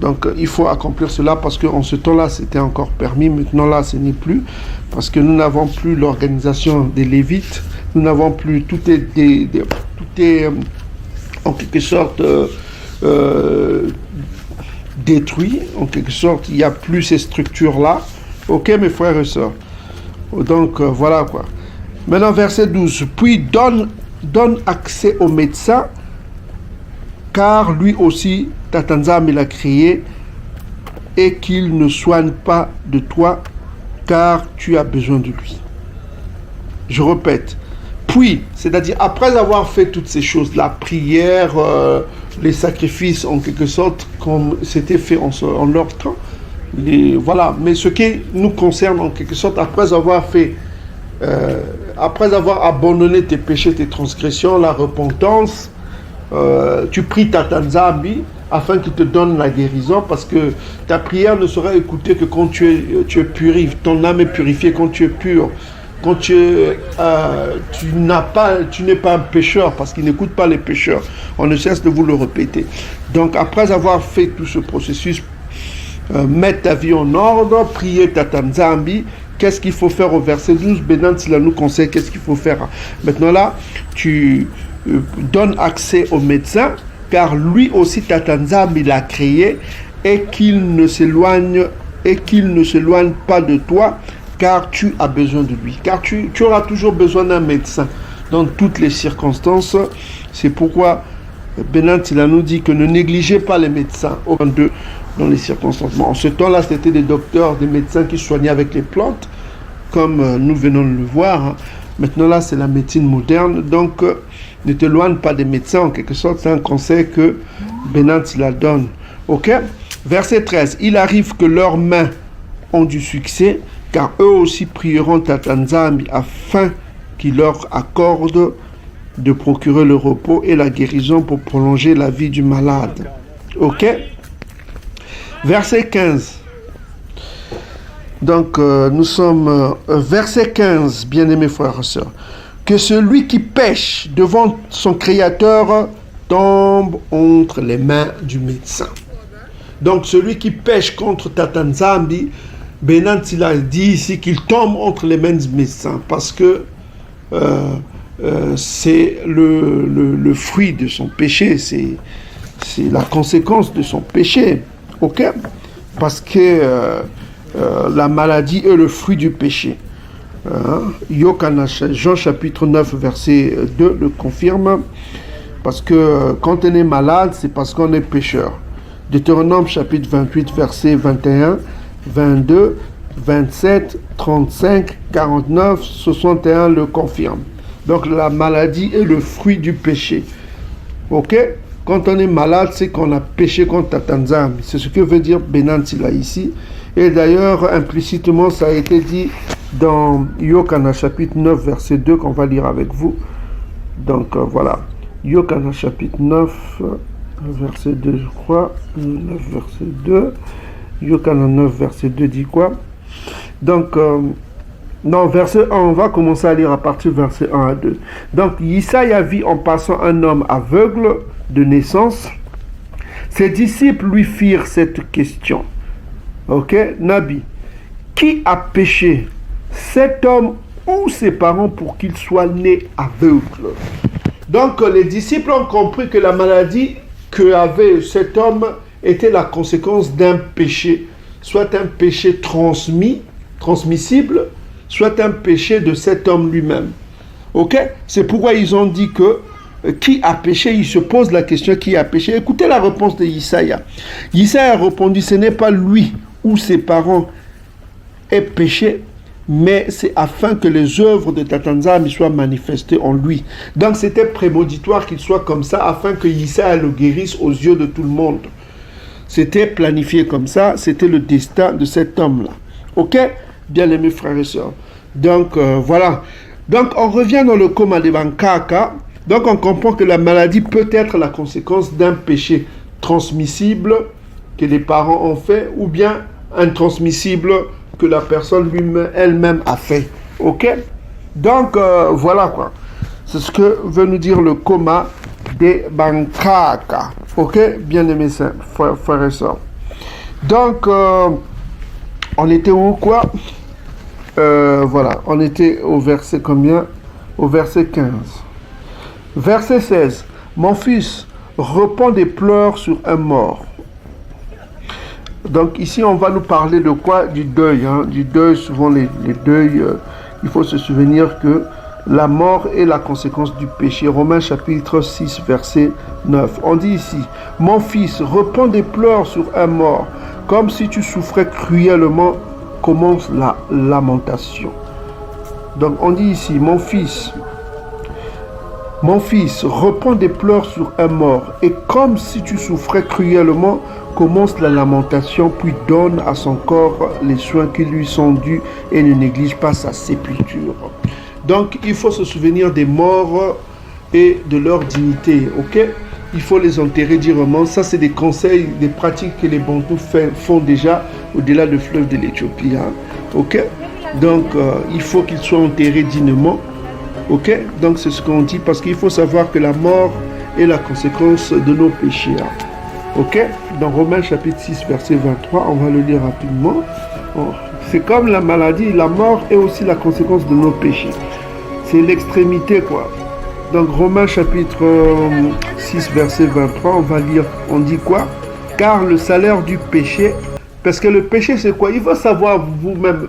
Donc il faut accomplir cela parce qu'en ce temps-là, c'était encore permis. Maintenant là, ce n'est plus. Parce que nous n'avons plus l'organisation des Lévites. Nous n'avons plus... Tout est en quelque sorte détruit. En quelque sorte, il n'y a plus ces structures-là. Ok, mes frères et sœurs. Donc voilà quoi. Maintenant, verset 12. Puis donne accès au médecin, car lui aussi, Tata Nzambi l'a créé, et qu'il ne soigne pas de toi, car tu as besoin de lui. Je répète. Puis, c'est-à-dire après avoir fait toutes ces choses, la prière, les sacrifices, en quelque sorte, comme c'était fait en leur temps, voilà. Mais ce qui nous concerne, en quelque sorte, après avoir fait... après avoir abandonné tes péchés, tes transgressions, la repentance, tu pries Tata Nzambi afin qu'il te donne la guérison, parce que ta prière ne sera écoutée que quand tu es purifié, ton âme est purifiée quand tu es pur, quand tu n'es pas un pécheur, parce qu'il n'écoute pas les pécheurs. On ne cesse de vous le répéter. Donc après avoir fait tout ce processus, mettre ta vie en ordre, prier Tata Nzambi. Qu'est-ce qu'il faut faire au verset 12? Bénin, il nous conseille qu'est-ce qu'il faut faire. Maintenant là, tu donnes accès au médecin, car lui aussi, Tata Nzambi l'a créé, et qu'il ne s'éloigne pas de toi, car tu as besoin de lui. Car tu auras toujours besoin d'un médecin dans toutes les circonstances. C'est pourquoi Bénin, il nous dit que ne négligez pas les médecins aucun d'eux dans les circonstances. En ce temps-là, c'était des docteurs, des médecins qui soignaient avec les plantes, comme nous venons de le voir. Hein. Maintenant, là, c'est la médecine moderne. Donc, ne t'éloigne pas des médecins. En quelque sorte, c'est un conseil que Bénin la donne. Ok? Verset 13. Il arrive que leurs mains ont du succès, car eux aussi prieront Tata Nzambi afin qu'il leur accorde de procurer le repos et la guérison pour prolonger la vie du malade. Ok? Verset 15. Donc, nous sommes verset 15, bien-aimés frères et sœurs. Que celui qui pêche devant son Créateur tombe entre les mains du médecin. Donc, celui qui pêche contre Tata Nzambi, Bénin, il a dit ici qu'il tombe entre les mains du médecin parce que c'est le fruit de son péché, c'est la conséquence de son péché. Ok? Parce que la maladie est le fruit du péché. Jean chapitre 9 verset 2 le confirme. Parce que quand on est malade, c'est parce qu'on est pécheur. Deutéronome chapitre 28 verset 21, 22, 27, 35, 49, 61 le confirme. Donc la maladie est le fruit du péché. Ok? Quand on est malade, c'est qu'on a péché contre Tata Nzambi. C'est ce que veut dire Bénin Tila ici. Et d'ailleurs, implicitement, ça a été dit dans Yokana chapitre 9, verset 2, qu'on va lire avec vous. Donc voilà. Yokana chapitre 9, verset 2, je crois. 9, verset 2. Yokana 9, verset 2 dit quoi? Donc, non, verset 1, on va commencer à lire à partir du verset 1 à 2. Donc, Isaïe vit en passant un homme aveugle de naissance. Ses disciples lui firent cette question. Ok, Nabi, qui a péché, cet homme ou ses parents, pour qu'il soit né aveugle? Donc les disciples ont compris que la maladie qu'avait cet homme était la conséquence d'un péché, soit un péché transmissible, soit un péché de cet homme lui-même. Ok? C'est pourquoi ils ont dit que qui a péché? Ils se posent la question qui a péché. Écoutez la réponse de Isaïa. Isaïa a répondu, ce n'est pas lui ou ses parents aient péché, mais c'est afin que les œuvres de Tatanzami soient manifestées en lui. Donc c'était prémonitoire qu'il soit comme ça, afin que Isaïa le guérisse aux yeux de tout le monde. C'était planifié comme ça, c'était le destin de cet homme-là. Ok? Bien aimés frères et sœurs. Donc voilà. Donc on revient dans le coma de Bankaka. Donc on comprend que la maladie peut être la conséquence d'un péché transmissible que les parents ont fait, ou bien intransmissible que la personne elle-même a fait. Ok? Donc voilà quoi. C'est ce que veut nous dire le coma de Bankaka. Ok? Bien aimés frères et sœurs. Donc on était où quoi? Voilà, on était au verset combien? Au verset 15. Verset 16. Mon fils, repens des pleurs sur un mort. Donc ici, on va nous parler de quoi? Du deuil. Hein? Du deuil, souvent les deuils, il faut se souvenir que la mort est la conséquence du péché. Romains chapitre 6, verset 9. On dit ici, mon fils, repens des pleurs sur un mort, comme si tu souffrais cruellement, commence la lamentation. Donc on dit ici, mon fils, repens des pleurs sur un mort, et comme si tu souffrais cruellement, commence la lamentation, puis donne à son corps les soins qui lui sont dus et ne néglige pas sa sépulture. Donc il faut se souvenir des morts et de leur dignité, ok? Il faut les enterrer dignement. Ça, c'est des conseils, des pratiques que les Bantous font déjà au-delà du fleuve de l'Éthiopie. Hein? Ok? Donc, il faut qu'ils soient enterrés dignement. Ok? Donc, c'est ce qu'on dit parce qu'il faut savoir que la mort est la conséquence de nos péchés. Hein? Ok? Dans Romains chapitre 6, verset 23, on va le lire rapidement. C'est comme la maladie, la mort est aussi la conséquence de nos péchés. C'est l'extrémité, quoi. Donc Romains chapitre 6 verset 23, on va lire, on dit quoi? Car le salaire du péché, parce que le péché c'est quoi? Il faut savoir vous-même,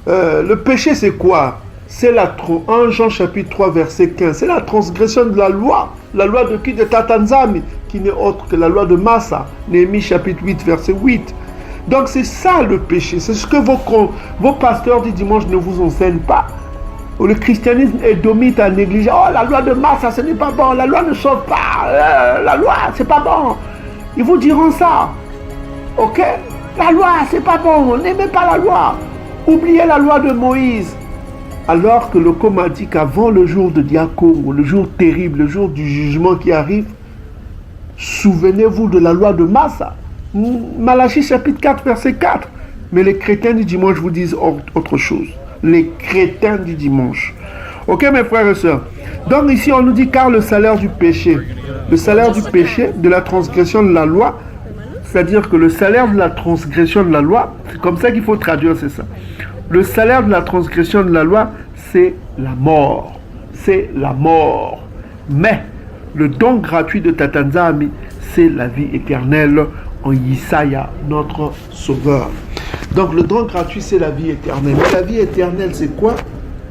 le péché c'est quoi? C'est 1 Jean chapitre 3 verset 15, c'est la transgression de la loi de qui? De Tatanzami, qui n'est autre que la loi de Massa, Néhémie chapitre 8 verset 8. Donc c'est ça le péché, c'est ce que vos pasteurs du dimanche ne vous enseignent pas. Le christianisme est dominé à négliger. Oh, la loi de Massa, ce n'est pas bon. La loi ne sauve pas. La loi, c'est pas bon. Ils vous diront ça. Ok? La loi, c'est pas bon. N'aimez pas la loi. Oubliez la loi de Moïse. Alors que le coma dit qu'avant le jour de Diakomo, le jour terrible, le jour du jugement qui arrive, souvenez-vous de la loi de Massa. Malachie chapitre 4, verset 4. Mais les chrétiens du dimanche vous disent autre chose. Les chrétiens du dimanche. Ok mes frères et sœurs. Donc ici on nous dit car le salaire du péché, de la transgression de la loi, c'est-à-dire que le salaire de la transgression de la loi, c'est comme ça qu'il faut traduire, c'est ça. Le salaire de la transgression de la loi, c'est la mort. C'est la mort. Mais le don gratuit de Tatanzami, c'est la vie éternelle en Isaïa, notre sauveur. Donc le don gratuit, c'est la vie éternelle. Mais la vie éternelle, c'est quoi?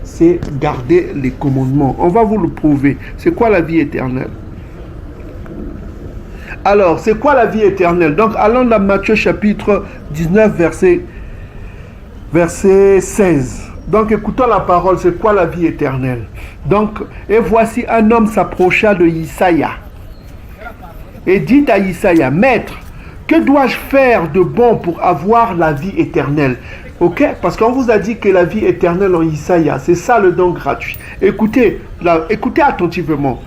C'est garder les commandements. On va vous le prouver. C'est quoi la vie éternelle? Alors, c'est quoi la vie éternelle? Donc, allons dans Matthieu chapitre 19, verset 16. Donc, écoutons la parole. C'est quoi la vie éternelle? Donc, et voici un homme s'approcha de Isaïa et dit à Isaïa, Maître, que dois-je faire de bon pour avoir la vie éternelle? Ok? Parce qu'on vous a dit que la vie éternelle en Isaïa, c'est ça le don gratuit. Écoutez attentivement.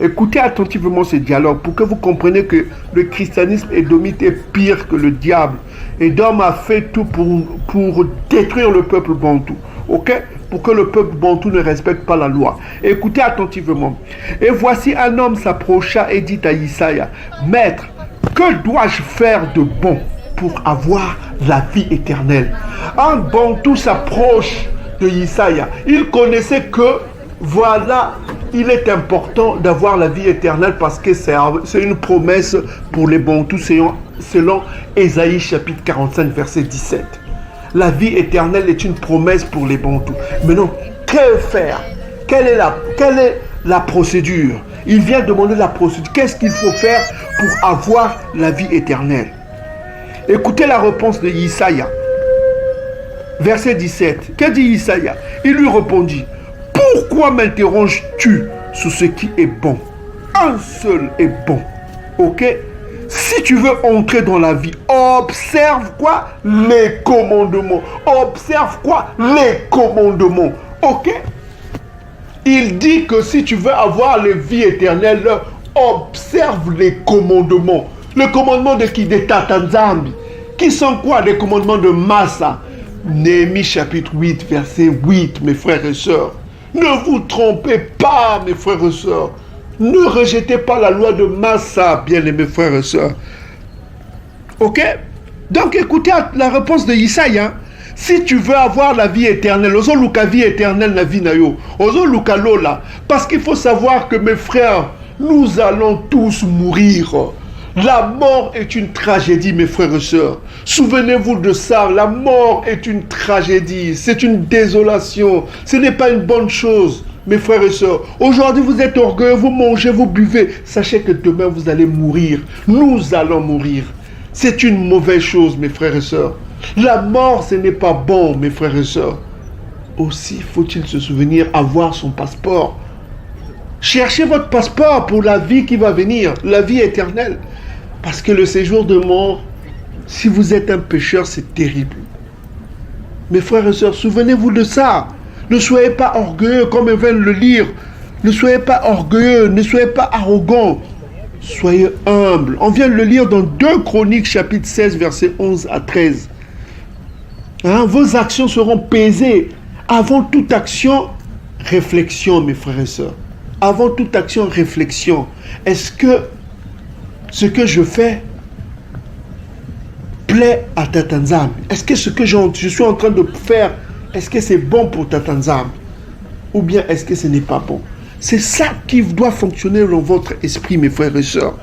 Écoutez attentivement ce dialogue pour que vous compreniez que le christianisme édomite est pire que le diable. Édom a fait tout pour détruire le peuple bantou. Ok? Pour que le peuple bantou ne respecte pas la loi. Écoutez attentivement. Et voici un homme s'approcha et dit à Isaïa, Maître, que dois-je faire de bon pour avoir la vie éternelle. Un bantou s'approche de Isaïe. Il connaissait que, voilà, il est important d'avoir la vie éternelle parce que c'est une promesse pour les bantous selon Ésaïe chapitre 45 verset 17. La vie éternelle est une promesse pour les bantous. Maintenant, que faire? Quelle est la procédure? Il vient demander la procédure. Qu'est-ce qu'il faut faire pour avoir la vie éternelle? Écoutez la réponse de Isaïe. Verset 17. Que dit Isaïe? Il lui répondit: pourquoi m'interroges-tu sur ce qui est bon? Un seul est bon. Ok? Si tu veux entrer dans la vie, observe quoi? Les commandements. Observe quoi? Les commandements. Ok? Il dit que si tu veux avoir la vie éternelle, observe les commandements. Les commandements de qui? De Tata Nzambi. Qui sont quoi? Les commandements de Massa. Néhémie chapitre 8, verset 8, mes frères et sœurs. Ne vous trompez pas, mes frères et sœurs. Ne rejetez pas la loi de Massa, bien-aimés frères et sœurs. Ok? Donc écoutez la réponse de Isaïe. Si tu veux avoir la vie éternelle, ozo luka vie éternelle na vie na yo, ozo luka lola. Parce qu'il faut savoir que mes frères, nous allons tous mourir. La mort est une tragédie, mes frères et sœurs. Souvenez-vous de ça. La mort est une tragédie. C'est une désolation. Ce n'est pas une bonne chose, mes frères et sœurs. Aujourd'hui, vous êtes orgueilleux, vous mangez, vous buvez. Sachez que demain, vous allez mourir. Nous allons mourir. C'est une mauvaise chose, mes frères et sœurs. La mort, ce n'est pas bon, mes frères et sœurs. Aussi, faut-il se souvenir, avoir son passeport. Cherchez votre passeport pour la vie qui va venir, la vie éternelle. Parce que le séjour de mort, si vous êtes un pécheur, c'est terrible. Mes frères et sœurs, souvenez-vous de ça. Ne soyez pas orgueilleux comme ils veulent le lire. Ne soyez pas orgueilleux, ne soyez pas arrogants. Soyez humbles. On vient de le lire dans 2 Chroniques, chapitre 16, versets 11 à 13. Vos actions seront pesées. Avant toute action, réflexion, mes frères et sœurs. Avant toute action, réflexion. Est-ce que ce que je fais plaît à Tata Nzambi? Est-ce que ce que je suis en train de faire, est-ce que c'est bon pour Tata Nzambi? Ou bien est-ce que ce n'est pas bon? C'est ça qui doit fonctionner dans votre esprit, mes frères et sœurs.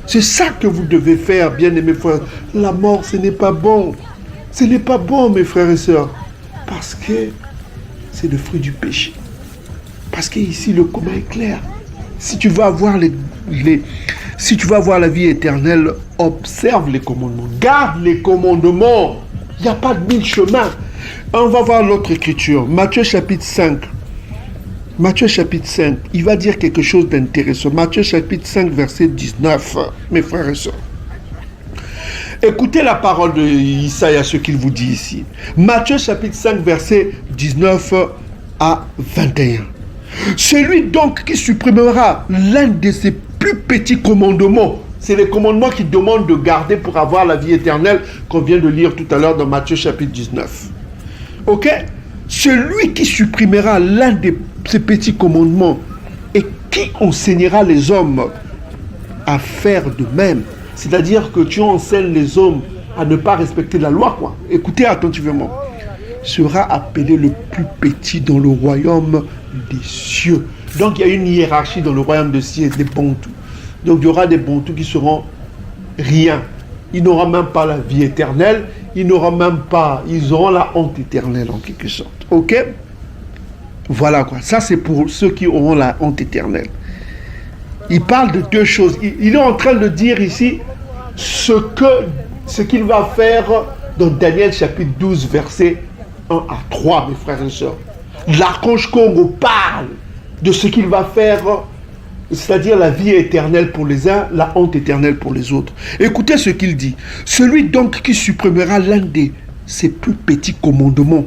C'est ça que vous devez faire, bien-aimés frères. La mort, ce n'est pas bon. Ce n'est pas bon, mes frères et sœurs. Parce que c'est le fruit du péché. Parce qu'ici, le commun est clair. Si tu veux avoir si tu veux avoir la vie éternelle, observe les commandements. Garde les commandements. Il n'y a pas de 1000 chemins. On va voir l'autre écriture. Matthieu chapitre 5. Matthieu chapitre 5. Il va dire quelque chose d'intéressant. Matthieu chapitre 5, verset 19. Mes frères et sœurs. Écoutez la parole de Isaïe, ce qu'il vous dit ici. Matthieu chapitre 5, verset 19 à 21. Celui donc qui supprimera l'un de ses plus petits commandements, c'est les commandements qui demandent de garder pour avoir la vie éternelle qu'on vient de lire tout à l'heure dans Matthieu chapitre 19. Ok? Celui qui supprimera l'un de ces petits commandements et qui enseignera les hommes à faire de même. C'est-à-dire que tu enseignes les hommes à ne pas respecter la loi, quoi. Écoutez attentivement. Sera appelé le plus petit dans le royaume des cieux. Donc il y a une hiérarchie dans le royaume des cieux, des bantous. Donc il y aura des bantous qui seront rien. Ils n'auront même pas la vie éternelle. Ils auront la honte éternelle en quelque sorte. Ok? Voilà quoi. Ça c'est pour ceux qui auront la honte éternelle. Il parle de 2 choses. Il est en train de dire ici ce qu'il va faire dans Daniel chapitre 12 verset 1 à 3, mes frères et sœurs. L'archange Congo parle de ce qu'il va faire, c'est-à-dire la vie éternelle pour les uns, la honte éternelle pour les autres. Écoutez ce qu'il dit. Celui donc qui supprimera l'un de ses plus petits commandements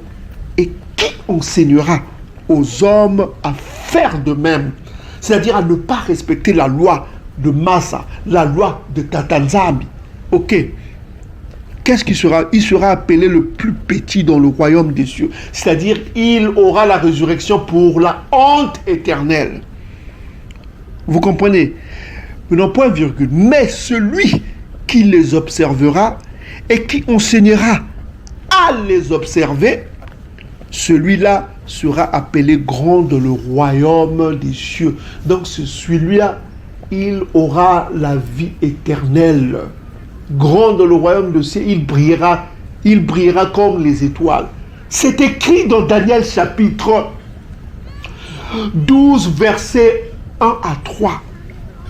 et qui enseignera aux hommes à faire de même, c'est-à-dire à ne pas respecter la loi de Massa, la loi de Tata Nzambi. Ok. Qu'est-ce qu'il sera? Il sera appelé le plus petit dans le royaume des cieux. C'est-à-dire, il aura la résurrection pour la honte éternelle. Vous comprenez? Non, point virgule. Mais celui qui les observera et qui enseignera à les observer, celui-là sera appelé grand dans le royaume des cieux. Donc celui-là, il aura la vie éternelle. Grand dans le royaume des cieux, il brillera comme les étoiles. C'est écrit dans Daniel chapitre 12, versets 1 à 3.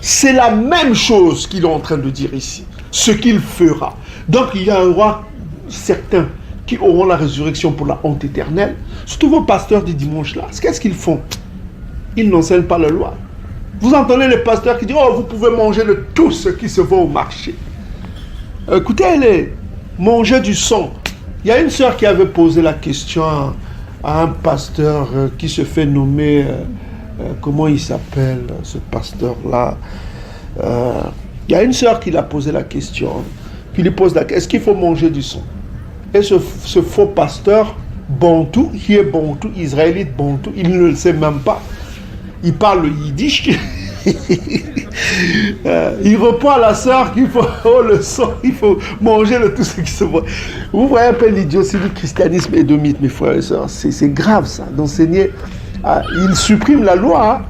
C'est la même chose qu'il est en train de dire ici. Ce qu'il fera. Donc il y aura certains qui auront la résurrection pour la honte éternelle. Surtout vos pasteurs du dimanche là. Qu'est-ce qu'ils font? Ils n'enseignent pas la loi. Vous entendez les pasteurs qui disent « Oh, vous pouvez manger de tout ce qui se vend au marché. » Écoutez, manger du sang. Il y a une sœur qui avait posé la question à un pasteur qui se fait nommer, comment il s'appelle ce pasteur-là? Il y a une sœur qui l'a posé la question, qui lui pose la question, est-ce qu'il faut manger du sang? Et ce faux pasteur, Bantou, qui est Bantou, israélite Bantou, il ne le sait même pas. Il parle le yiddish. Il répond à la sœur qu'il faut le sang, il faut manger de tout ce qui se voit. Vous voyez un peu l'idiotie du christianisme édomite, mes frères et sœurs. C'est grave ça, d'enseigner. Il supprime la loi. Hein.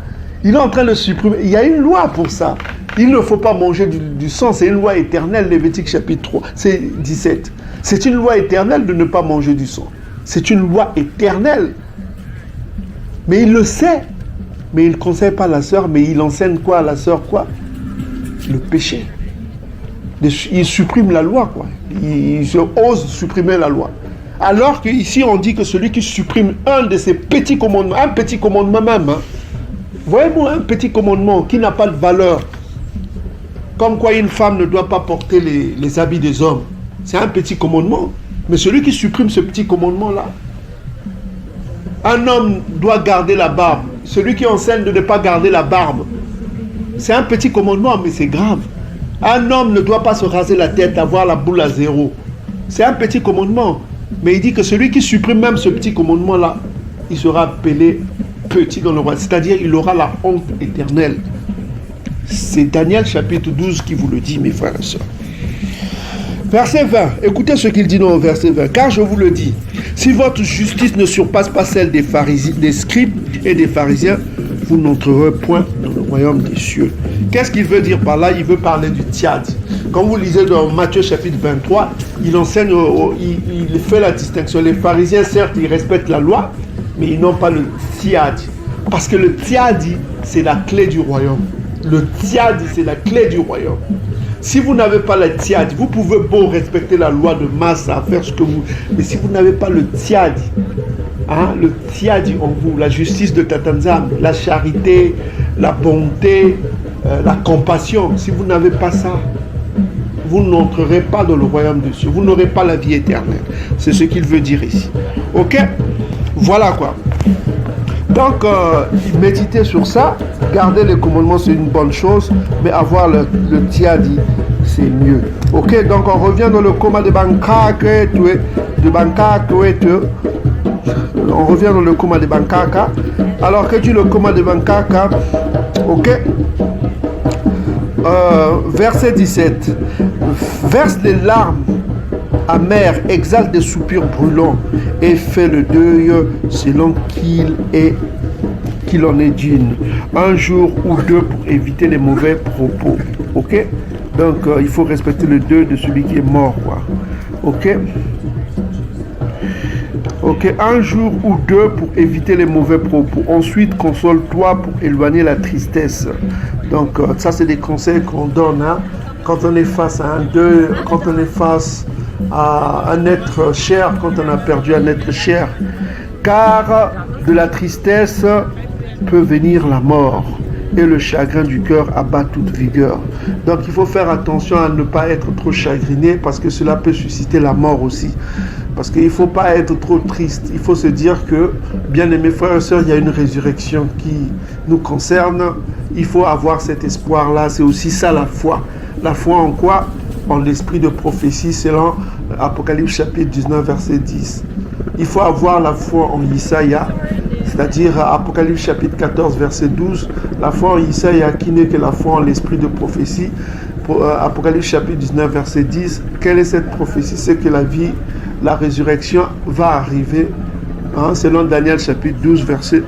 Il est en train de supprimer. Il y a une loi pour ça. Il ne faut pas manger du sang. C'est une loi éternelle, Lévitique chapitre 3, c'est 17. C'est une loi éternelle de ne pas manger du sang. C'est une loi éternelle. Mais il le sait. Mais il ne conseille pas la sœur, mais il enseigne quoi à la sœur? Quoi? Le péché. Il supprime la loi, quoi. Il ose supprimer la loi. Alors qu'ici, on dit que celui qui supprime un de ces petits commandements, un petit commandement même, hein, voyez-moi un petit commandement qui n'a pas de valeur, comme quoi une femme ne doit pas porter les habits des hommes. C'est un petit commandement. Mais celui qui supprime ce petit commandement-là, un homme doit garder la barbe. Celui qui enseigne de ne pas garder la barbe, c'est un petit commandement, mais c'est grave. Un homme ne doit pas se raser la tête, avoir la boule à zéro. C'est un petit commandement. Mais il dit que celui qui supprime même ce petit commandement-là, il sera appelé petit dans le roi. C'est-à-dire, il aura la honte éternelle. C'est Daniel chapitre 12 qui vous le dit, mes frères et sœurs. Verset 20, écoutez ce qu'il dit dans le verset 20. Car je vous le dis, si votre justice ne surpasse pas celle des pharisiens, des scribes et des pharisiens, vous n'entrerez point dans le royaume des cieux. Qu'est-ce qu'il veut dire par là? Il veut parler du tiad. Quand vous lisez dans Matthieu chapitre 23, il enseigne, il fait la distinction. Les pharisiens, certes, ils respectent la loi, mais ils n'ont pas le tiad. Parce que le tiad, c'est la clé du royaume. Le tiad, c'est la clé du royaume. Si vous n'avez pas le tiad, vous pouvez beau respecter la loi de masse, à faire ce que vous... Mais si vous n'avez pas le tiad, hein, le tiad en vous, la justice de Tatanzam, la charité, la bonté, la compassion, si vous n'avez pas ça, vous n'entrerez pas dans le royaume de Dieu. Vous n'aurez pas la vie éternelle. C'est ce qu'il veut dire ici. Ok? Voilà quoi. Donc, méditer sur ça, garder les commandements, c'est une bonne chose, mais avoir le tiadi, c'est mieux. Ok, donc on revient dans le coma de Bangkok, on revient dans le coma de Bangkok. Alors, que dit le coma de Bangkok? Ok, verset 17. Verse des larmes amères, exalte des soupirs brûlants et fait le deuil selon qu'il en est digne. Un jour ou deux pour éviter les mauvais propos. Ok? Donc il faut respecter le deuil de celui qui est mort, quoi. Ok? Ok, un jour ou deux pour éviter les mauvais propos. Ensuite, console-toi pour éloigner la tristesse. Donc ça, c'est des conseils qu'on donne, hein, quand on est face à un deuil, quand on est face à un être cher, quand on a perdu un être cher. Car de la tristesse peut venir la mort et le chagrin du cœur abat toute vigueur. Donc il faut faire attention à ne pas être trop chagriné parce que cela peut susciter la mort aussi. Parce qu'il ne faut pas être trop triste. Il faut se dire que, bien aimés frères et sœurs, il y a une résurrection qui nous concerne. Il faut avoir cet espoir-là. C'est aussi ça la foi. La foi en quoi? En l'esprit de prophétie selon Apocalypse chapitre 19 verset 10. Il faut avoir la foi en Isaïa, c'est-à-dire Apocalypse chapitre 14 verset 12, la foi en Isaïa qui n'est que la foi en l'esprit de prophétie, Apocalypse chapitre 19, verset 10. Quelle est cette prophétie? C'est que la résurrection va arriver. Hein, selon Daniel chapitre 12, verset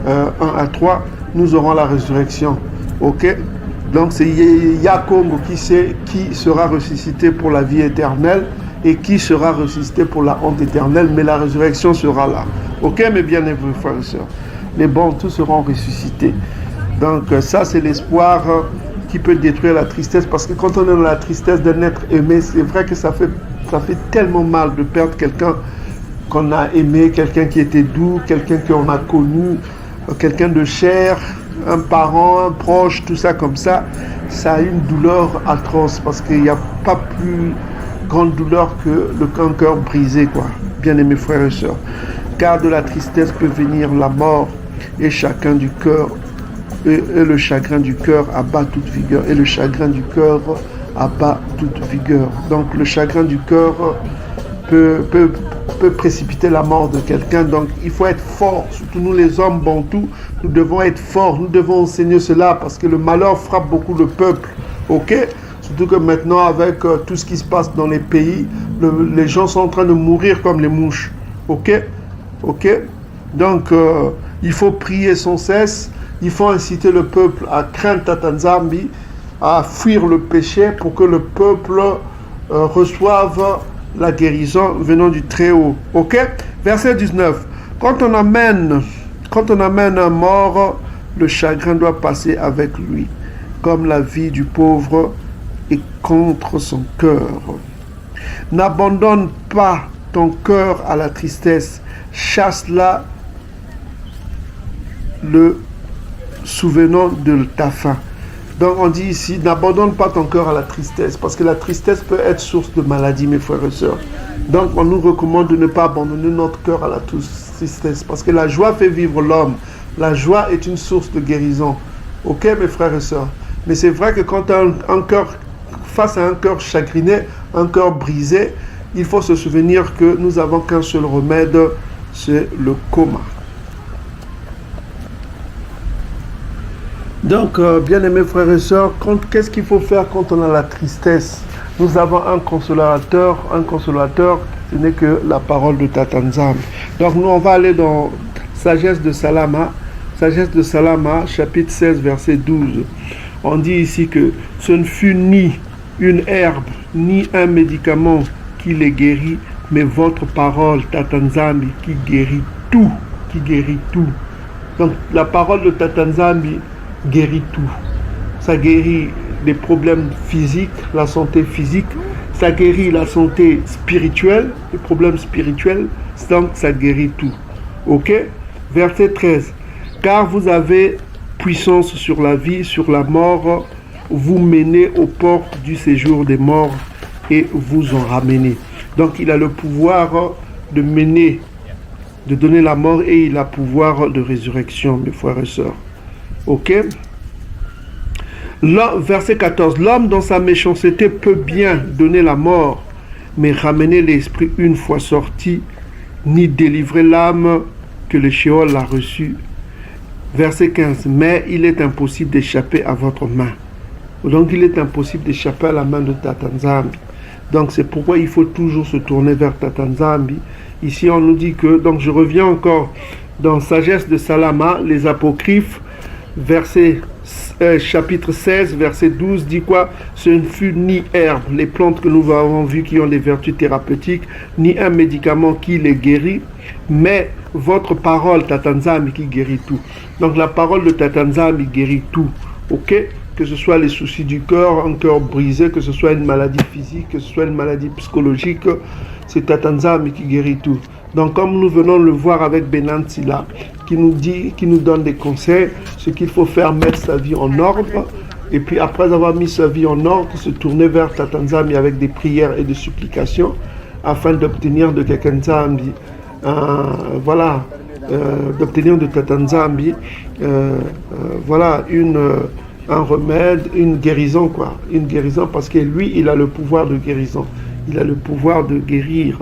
1 à 3, nous aurons la résurrection. Ok? Donc c'est Yakongo qui sait qui sera ressuscité pour la vie éternelle et qui sera ressuscité pour la honte éternelle, mais la résurrection sera là. Ok, mes bien-aimés frères et sœurs? Les bons, tous seront ressuscités. Donc ça, c'est l'espoir qui peut détruire la tristesse, parce que quand on est dans la tristesse d'un être aimé, c'est vrai que ça fait tellement mal de perdre quelqu'un qu'on a aimé, quelqu'un qui était doux, quelqu'un qu'on a connu, quelqu'un de cher, un parent, un proche, tout ça comme ça. Ça a une douleur atroce, parce qu'il n'y a pas plus grande douleur que le cœur brisé, quoi. Bien-aimés frères et sœurs, car de la tristesse peut venir la mort, et chacun du cœur, et le chagrin du cœur abat toute vigueur, et le chagrin du cœur abat toute vigueur. Donc le chagrin du cœur peut précipiter la mort de quelqu'un. Donc il faut être fort, surtout nous les hommes bantous, nous devons être forts, nous devons enseigner cela, parce que le malheur frappe beaucoup le peuple. Ok? Surtout que maintenant, avec tout ce qui se passe dans les pays, les gens sont en train de mourir comme les mouches. Ok? Ok? Donc il faut prier sans cesse. Il faut inciter le peuple à craindre Tata Nzambi, à fuir le péché, pour que le peuple reçoive la guérison venant du Très-Haut. Ok? Verset 19. Quand on amène un mort, le chagrin doit passer avec lui, comme la vie du pauvre est contre son cœur. N'abandonne pas ton cœur à la tristesse, chasse-la le souvenant de ta faim. Donc on dit ici, n'abandonne pas ton cœur à la tristesse, parce que la tristesse peut être source de maladie, mes frères et sœurs. Donc on nous recommande de ne pas abandonner notre cœur à la tristesse, parce que la joie fait vivre l'homme. La joie est une source de guérison. Ok, mes frères et sœurs? Mais c'est vrai que quand un cœur, face à un cœur chagriné, un cœur brisé, il faut se souvenir que nous n'avons qu'un seul remède, c'est le coma. Donc, bien-aimés frères et sœurs, qu'est-ce qu'il faut faire quand on a la tristesse? Nous avons un consolateur, ce n'est que la parole de Tata Nzambi. Donc, nous, on va aller dans Sagesse de Salama, chapitre 16, verset 12. On dit ici que ce ne fut ni une herbe, ni un médicament qui les guérit, mais votre parole, Tata Nzambi, qui guérit tout. Donc, la parole de Tata Nzambi guérit tout. Ça guérit des problèmes physiques, la santé physique, ça guérit la santé spirituelle, les problèmes spirituels, donc ça guérit tout. Ok? Verset 13. Car vous avez puissance sur la vie, sur la mort, vous menez aux portes du séjour des morts et vous en ramenez. Donc il a le pouvoir de mener, de donner la mort, et il a le pouvoir de résurrection, mes frères et sœurs. Ok? Verset 14. L'homme dans sa méchanceté peut bien donner la mort, mais ramener l'esprit une fois sorti, ni délivrer l'âme que le Sheol a reçue. Verset 15. Mais il est impossible d'échapper à votre main. Donc il est impossible d'échapper à la main de Tata Nzambi. Donc c'est pourquoi il faut toujours se tourner vers Tata Nzambi. Ici on nous dit que, donc je reviens encore dans Sagesse de Salama, les apocryphes, chapitre 16, verset 12, dit quoi? Ce ne fut ni herbe, les plantes que nous avons vues qui ont des vertus thérapeutiques, ni un médicament qui les guérit, mais votre parole, Tata Nzambi, qui guérit tout. Donc la parole de Tata Nzambi guérit tout. Ok? Que ce soit les soucis du cœur, un cœur brisé, que ce soit une maladie physique, que ce soit une maladie psychologique, c'est Tata Nzambi qui guérit tout. Donc comme nous venons le voir avec Benanti là, qui nous donne des conseils, ce qu'il faut faire, mettre sa vie en ordre, et puis après avoir mis sa vie en ordre, se tourner vers Tata Nzambi avec des prières et des supplications, afin d'obtenir de Tata Nzambi, d'obtenir de Tata Nzambi, un remède, une guérison, parce que lui, il a le pouvoir de guérison, il a le pouvoir de guérir.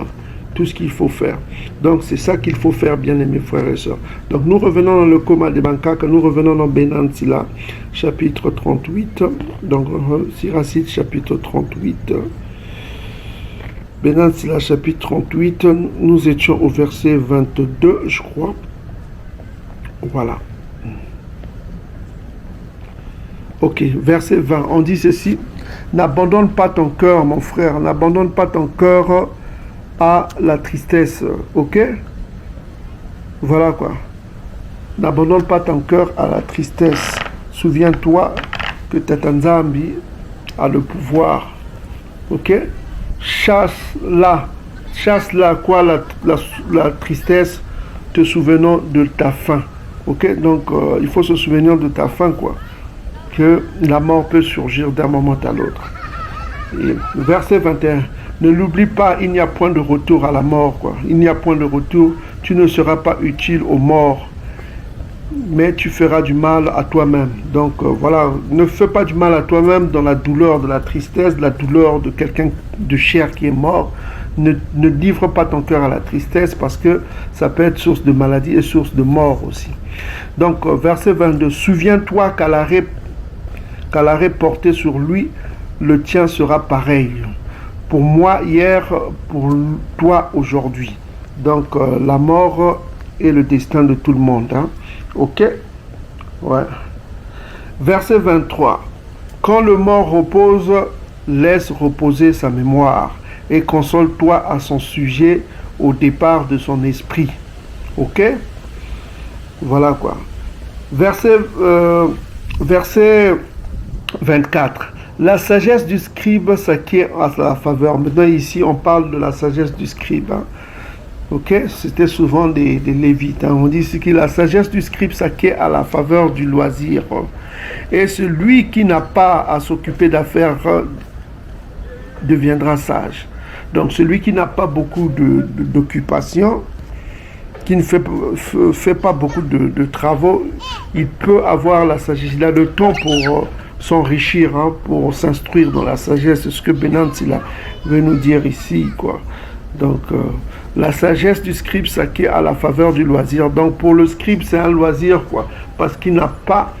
tout ce qu'il faut faire. Donc c'est ça qu'il faut faire, bien aimés frères et sœurs. Donc nous revenons dans le coma de Bangkok, nous revenons dans Benan Silla, chapitre 38. Donc Siracide, chapitre 38. Benan Silla, chapitre 38, nous étions au verset 22, je crois. Voilà. Ok, verset 20, on dit ceci. N'abandonne pas ton cœur, mon frère, n'abandonne pas ton cœur à la tristesse, ok? Voilà quoi. N'abandonne pas ton cœur à la tristesse. Souviens-toi que Tata Nzambi a le pouvoir, ok? Chasse-la quoi, la tristesse, te souvenant de ta faim, ok? Donc il faut se souvenir de ta faim, quoi. Que la mort peut surgir d'un moment à l'autre. Et verset 21, ne l'oublie pas, il n'y a point de retour à la mort, quoi. Il n'y a point de retour, tu ne seras pas utile aux morts, mais tu feras du mal à toi-même. Donc voilà, ne fais pas du mal à toi-même dans la douleur, de la tristesse, de la douleur de quelqu'un de chair qui est mort. Ne livre pas ton cœur à la tristesse parce que ça peut être source de maladie et source de mort aussi. Donc verset 22, souviens-toi qu'à l'arrêt porté sur lui, le tien sera pareil. Pour moi hier, pour toi aujourd'hui. Donc la mort est le destin de tout le monde. Hein? Ok? Ouais. Verset 23. Quand le mort repose, laisse reposer sa mémoire et console-toi à son sujet au départ de son esprit. Ok? Voilà quoi. Verset 24. La sagesse du scribe s'acquiert à la faveur. Maintenant, ici, on parle de la sagesse du scribe. Hein. Ok? C'était souvent des lévites. Hein. On dit ici que la sagesse du scribe s'acquiert à la faveur du loisir. Et celui qui n'a pas à s'occuper d'affaires deviendra sage. Donc, celui qui n'a pas beaucoup d'occupation, qui ne fait pas beaucoup de travaux, il peut avoir la sagesse. Il a le temps pour s'enrichir, hein, pour s'instruire dans la sagesse. C'est ce que Benan Silla veut nous dire ici, quoi. Donc, la sagesse du scribe s'acquiert à la faveur du loisir. Donc, pour le scribe, c'est un loisir, quoi, parce qu'il n'a pas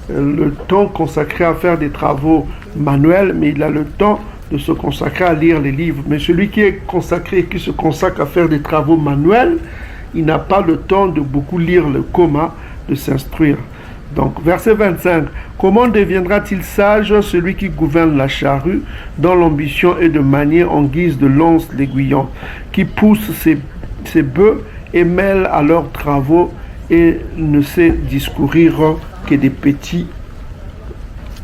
le temps consacré à faire des travaux manuels, mais il a le temps de se consacrer à lire les livres. Mais celui qui est consacré, qui se consacre à faire des travaux manuels, il n'a pas le temps de beaucoup lire le coma, de s'instruire. Donc, verset 25. Comment deviendra-t-il sage celui qui gouverne la charrue, dont l'ambition est de manier en guise de lance l'aiguillon, qui pousse ses bœufs et mêle à leurs travaux et ne sait discourir que des petits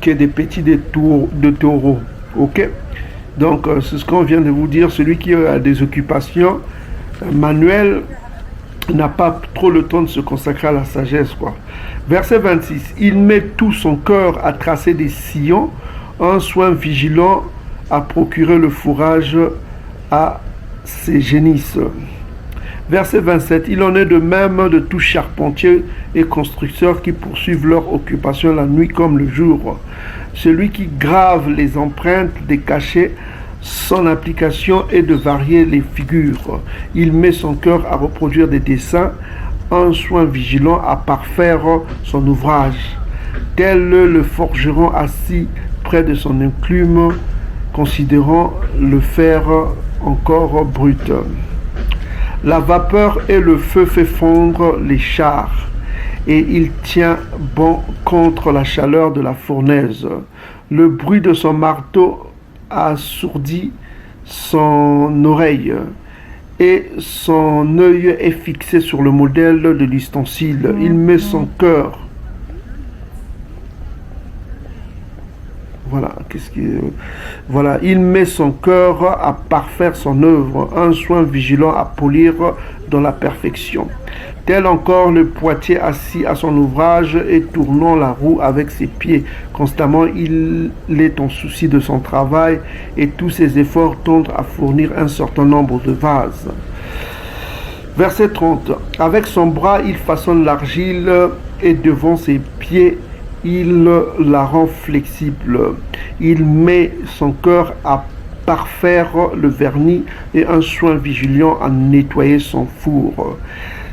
de taureaux. Ok? Donc, c'est ce qu'on vient de vous dire. Celui qui a des occupations manuelles n'a pas trop le temps de se consacrer à la sagesse, quoi. Verset 26. Il met tout son cœur à tracer des sillons, un soin vigilant à procurer le fourrage à ses génisses. Verset 27. Il en est de même de tout charpentier et constructeur qui poursuivent leur occupation la nuit comme le jour. Celui qui grave les empreintes des cachets, son application est de varier les figures. Il met son cœur à reproduire des dessins, un soin vigilant à parfaire son ouvrage. Tel le forgeron assis près de son enclume, considérant le fer encore brut. La vapeur et le feu fait fondre les chars, et il tient bon contre la chaleur de la fournaise. Le bruit de son marteau assourdit son oreille, et son œil est fixé sur le modèle de l'ustensile. Il met son cœur. Voilà, il met son cœur à parfaire son œuvre, un soin vigilant à polir dans la perfection. Tel encore le poitier assis à son ouvrage et tournant la roue avec ses pieds. Constamment, il est en souci de son travail et tous ses efforts tendent à fournir un certain nombre de vases. Verset 30. Avec son bras, il façonne l'argile et devant ses pieds, il la rend flexible. Il met son cœur à parfaire le vernis et un soin vigilant à nettoyer son four.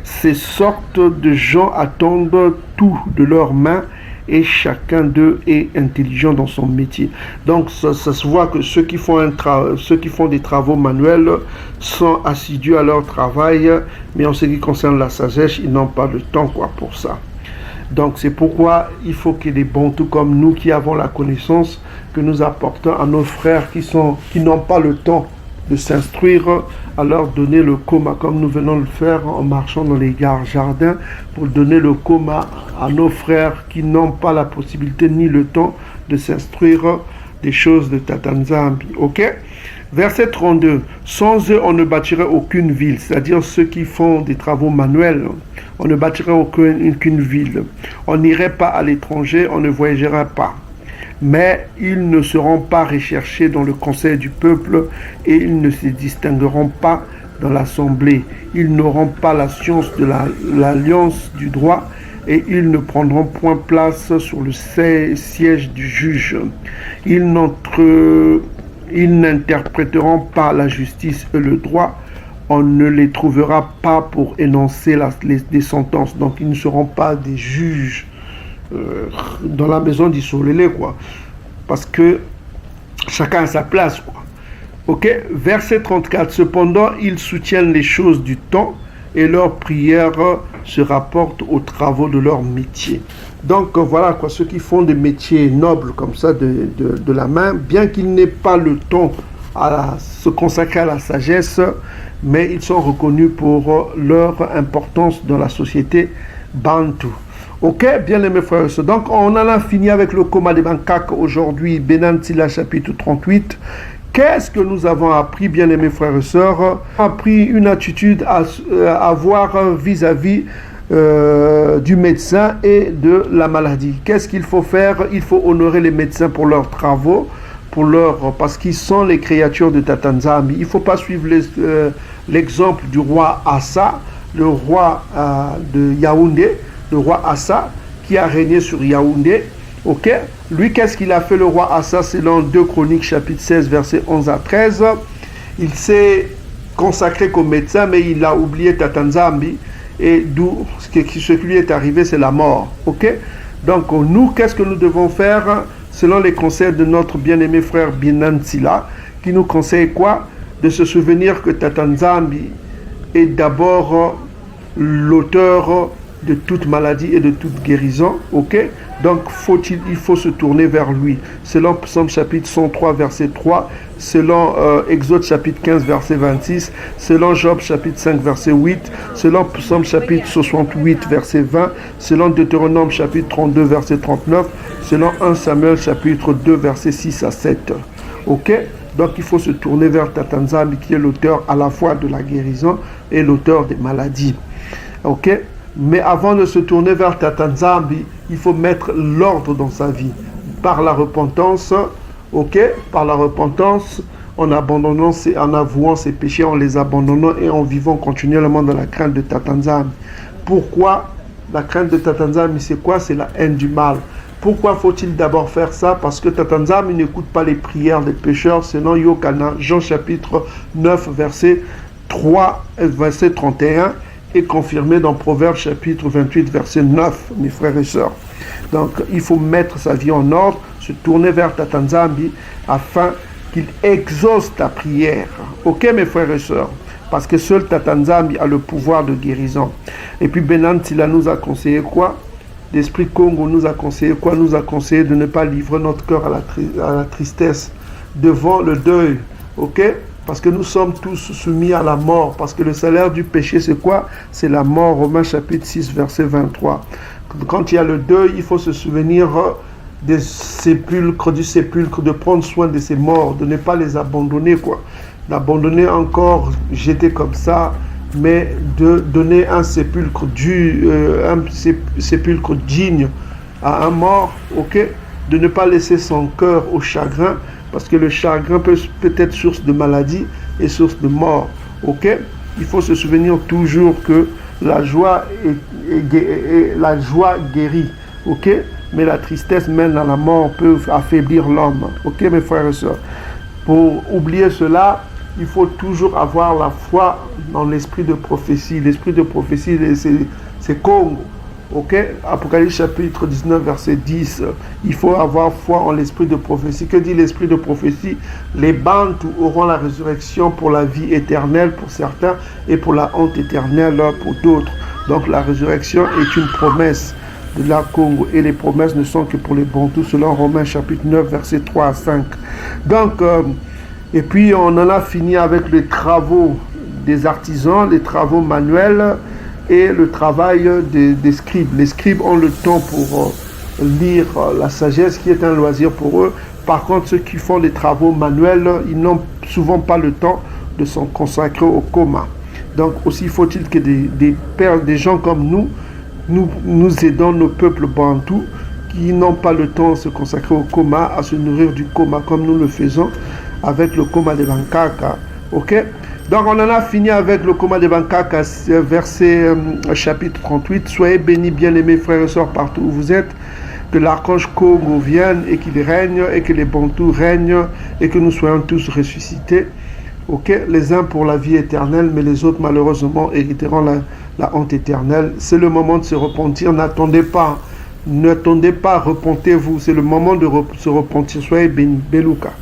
Ces sortes de gens attendent tout de leurs mains et chacun d'eux est intelligent dans son métier. Donc ça se voit que ceux qui font des travaux manuels sont assidus à leur travail, mais en ce qui concerne la sagesse, ils n'ont pas le temps pour ça. Donc c'est pourquoi il faut que des Bantous comme nous qui avons la connaissance, que nous apportons à nos frères qui n'ont pas le temps de s'instruire, à leur donner le coma, comme nous venons le faire en marchant dans les gares jardins, pour donner le coma à nos frères qui n'ont pas la possibilité ni le temps de s'instruire des choses de Tatanzambi. Ok? Verset 32. Sans eux, on ne bâtirait aucune ville, c'est-à-dire ceux qui font des travaux manuels. On ne bâtirait aucune ville. On n'irait pas à l'étranger, on ne voyagerait pas. Mais ils ne seront pas recherchés dans le conseil du peuple et ils ne se distingueront pas dans l'assemblée. Ils n'auront pas la science de l'alliance du droit et ils ne prendront point place sur le siège du juge. Ils n'interpréteront pas la justice et le droit. On ne les trouvera pas pour énoncer des sentences. Donc ils ne seront pas des juges dans la maison d'Isolélé, parce que chacun a sa place, Ok, verset 34. Cependant, ils soutiennent les choses du temps et leurs prières se rapportent aux travaux de leur métier. Donc voilà, ceux qui font des métiers nobles comme ça de la main, bien qu'ils n'aient pas le temps à se consacrer à la sagesse, mais ils sont reconnus pour leur importance dans la société bantou. Ok, bien aimés frères et sœurs. Donc, on en a fini avec le coma des Bankak aujourd'hui, Benantila chapitre 38. Qu'est-ce que nous avons appris, bien aimés frères et sœurs? On a appris une attitude à avoir vis-à-vis du médecin et de la maladie. Qu'est-ce qu'il faut faire? Il faut honorer les médecins pour leurs travaux, parce qu'ils sont les créatures de Tatanzambi. Il ne faut pas suivre l'exemple du roi Assa, le roi de Yaoundé, le roi Assa qui a régné sur Yaoundé. Ok, lui, qu'est-ce qu'il a fait, le roi Assa? Selon 2 Chroniques chapitre 16 versets 11 à 13. Il s'est consacré comme médecin, mais il a oublié Tatanzambi, et d'où ce qui lui est arrivé, c'est la mort. Ok, donc nous, qu'est-ce que nous devons faire selon les conseils de notre bien-aimé frère Binantsila, qui nous conseille quoi? De se souvenir que Tatanzambi est d'abord l'auteur de toute maladie et de toute guérison. Ok, donc il faut se tourner vers lui. Selon Psaume chapitre 103 verset 3, selon Exode chapitre 15 verset 26, selon Job chapitre 5 verset 8, selon Psaume chapitre 68 verset 20, selon Deutéronome chapitre 32 verset 39, selon 1 Samuel chapitre 2 verset 6 à 7. Ok, donc il faut se tourner vers Tatanzambi qui est l'auteur à la fois de la guérison et l'auteur des maladies. Ok, mais avant de se tourner vers Tatanzambi, il faut mettre l'ordre dans sa vie par la repentance. Ok, par la repentance, en abandonnant, en avouant ses péchés, en les abandonnant et en vivant continuellement dans la crainte de Tatanzambi. Pourquoi la crainte de Tatanzambi? C'est quoi? C'est la haine du mal. Pourquoi faut-il d'abord faire ça? Parce que Tatanzambi n'écoute pas les prières des pécheurs, selon Yokana, Jean chapitre 9 verset 3 verset 31, est confirmé dans Proverbes chapitre 28 verset 9, mes frères et sœurs. Donc il faut mettre sa vie en ordre, se tourner vers Tatanzambi afin qu'il exauce ta prière. Ok, mes frères et sœurs, parce que seul Tatanzambi a le pouvoir de guérison. Et puis Benantila nous a conseillé quoi? L'Esprit Congo nous a conseillé quoi? Nous a conseillé de ne pas livrer notre cœur à la tristesse devant le deuil. Ok, parce que nous sommes tous soumis à la mort, parce que le salaire du péché c'est quoi? C'est la mort. Romains chapitre 6 verset 23. Quand il y a le deuil, il faut se souvenir du sépulcre, de prendre soin de ces morts, de ne pas les abandonner, d'abandonner encore, jeter comme ça, mais de donner un sépulcre digne à un mort. Ok, de ne pas laisser son cœur au chagrin, parce que le chagrin peut être source de maladie et source de mort. Ok, il faut se souvenir toujours que la joie guérit. Ok, mais la tristesse mène à la mort, peut affaiblir l'homme. Ok, mes frères et sœurs. Pour oublier cela, il faut toujours avoir la foi dans l'esprit de prophétie. L'esprit de prophétie, c'est Congo. Ok, Apocalypse chapitre 19, verset 10. Il faut avoir foi en l'esprit de prophétie. Que dit l'esprit de prophétie? Les Bantous auront la résurrection pour la vie éternelle pour certains et pour la honte éternelle pour d'autres. Donc la résurrection est une promesse de la Congo et les promesses ne sont que pour les Bantous selon Romains chapitre 9, verset 3 à 5. Donc, et puis on en a fini avec les travaux des artisans, les travaux manuels et le travail des scribes. Les scribes ont le temps pour lire la sagesse qui est un loisir pour eux. Par contre, ceux qui font les travaux manuels, ils n'ont souvent pas le temps de s'en consacrer au coma. Donc aussi faut-il que des gens comme nous aidons nos peuples bantous qui n'ont pas le temps de se consacrer au coma, à se nourrir du coma comme nous le faisons avec le coma de Bankaka. Ok? Donc on en a fini avec le coma de Bankaka, verset chapitre 38. Soyez bénis, bien-aimés frères et sœurs, partout où vous êtes, que l'archange Congo vienne et qu'il règne, et que les Bantous règnent, et que nous soyons tous ressuscités. Ok, les uns pour la vie éternelle, mais les autres malheureusement hériteront la honte éternelle. C'est le moment de se repentir. N'attendez pas, repentez-vous. C'est le moment de se repentir. Soyez bénis. Beluka.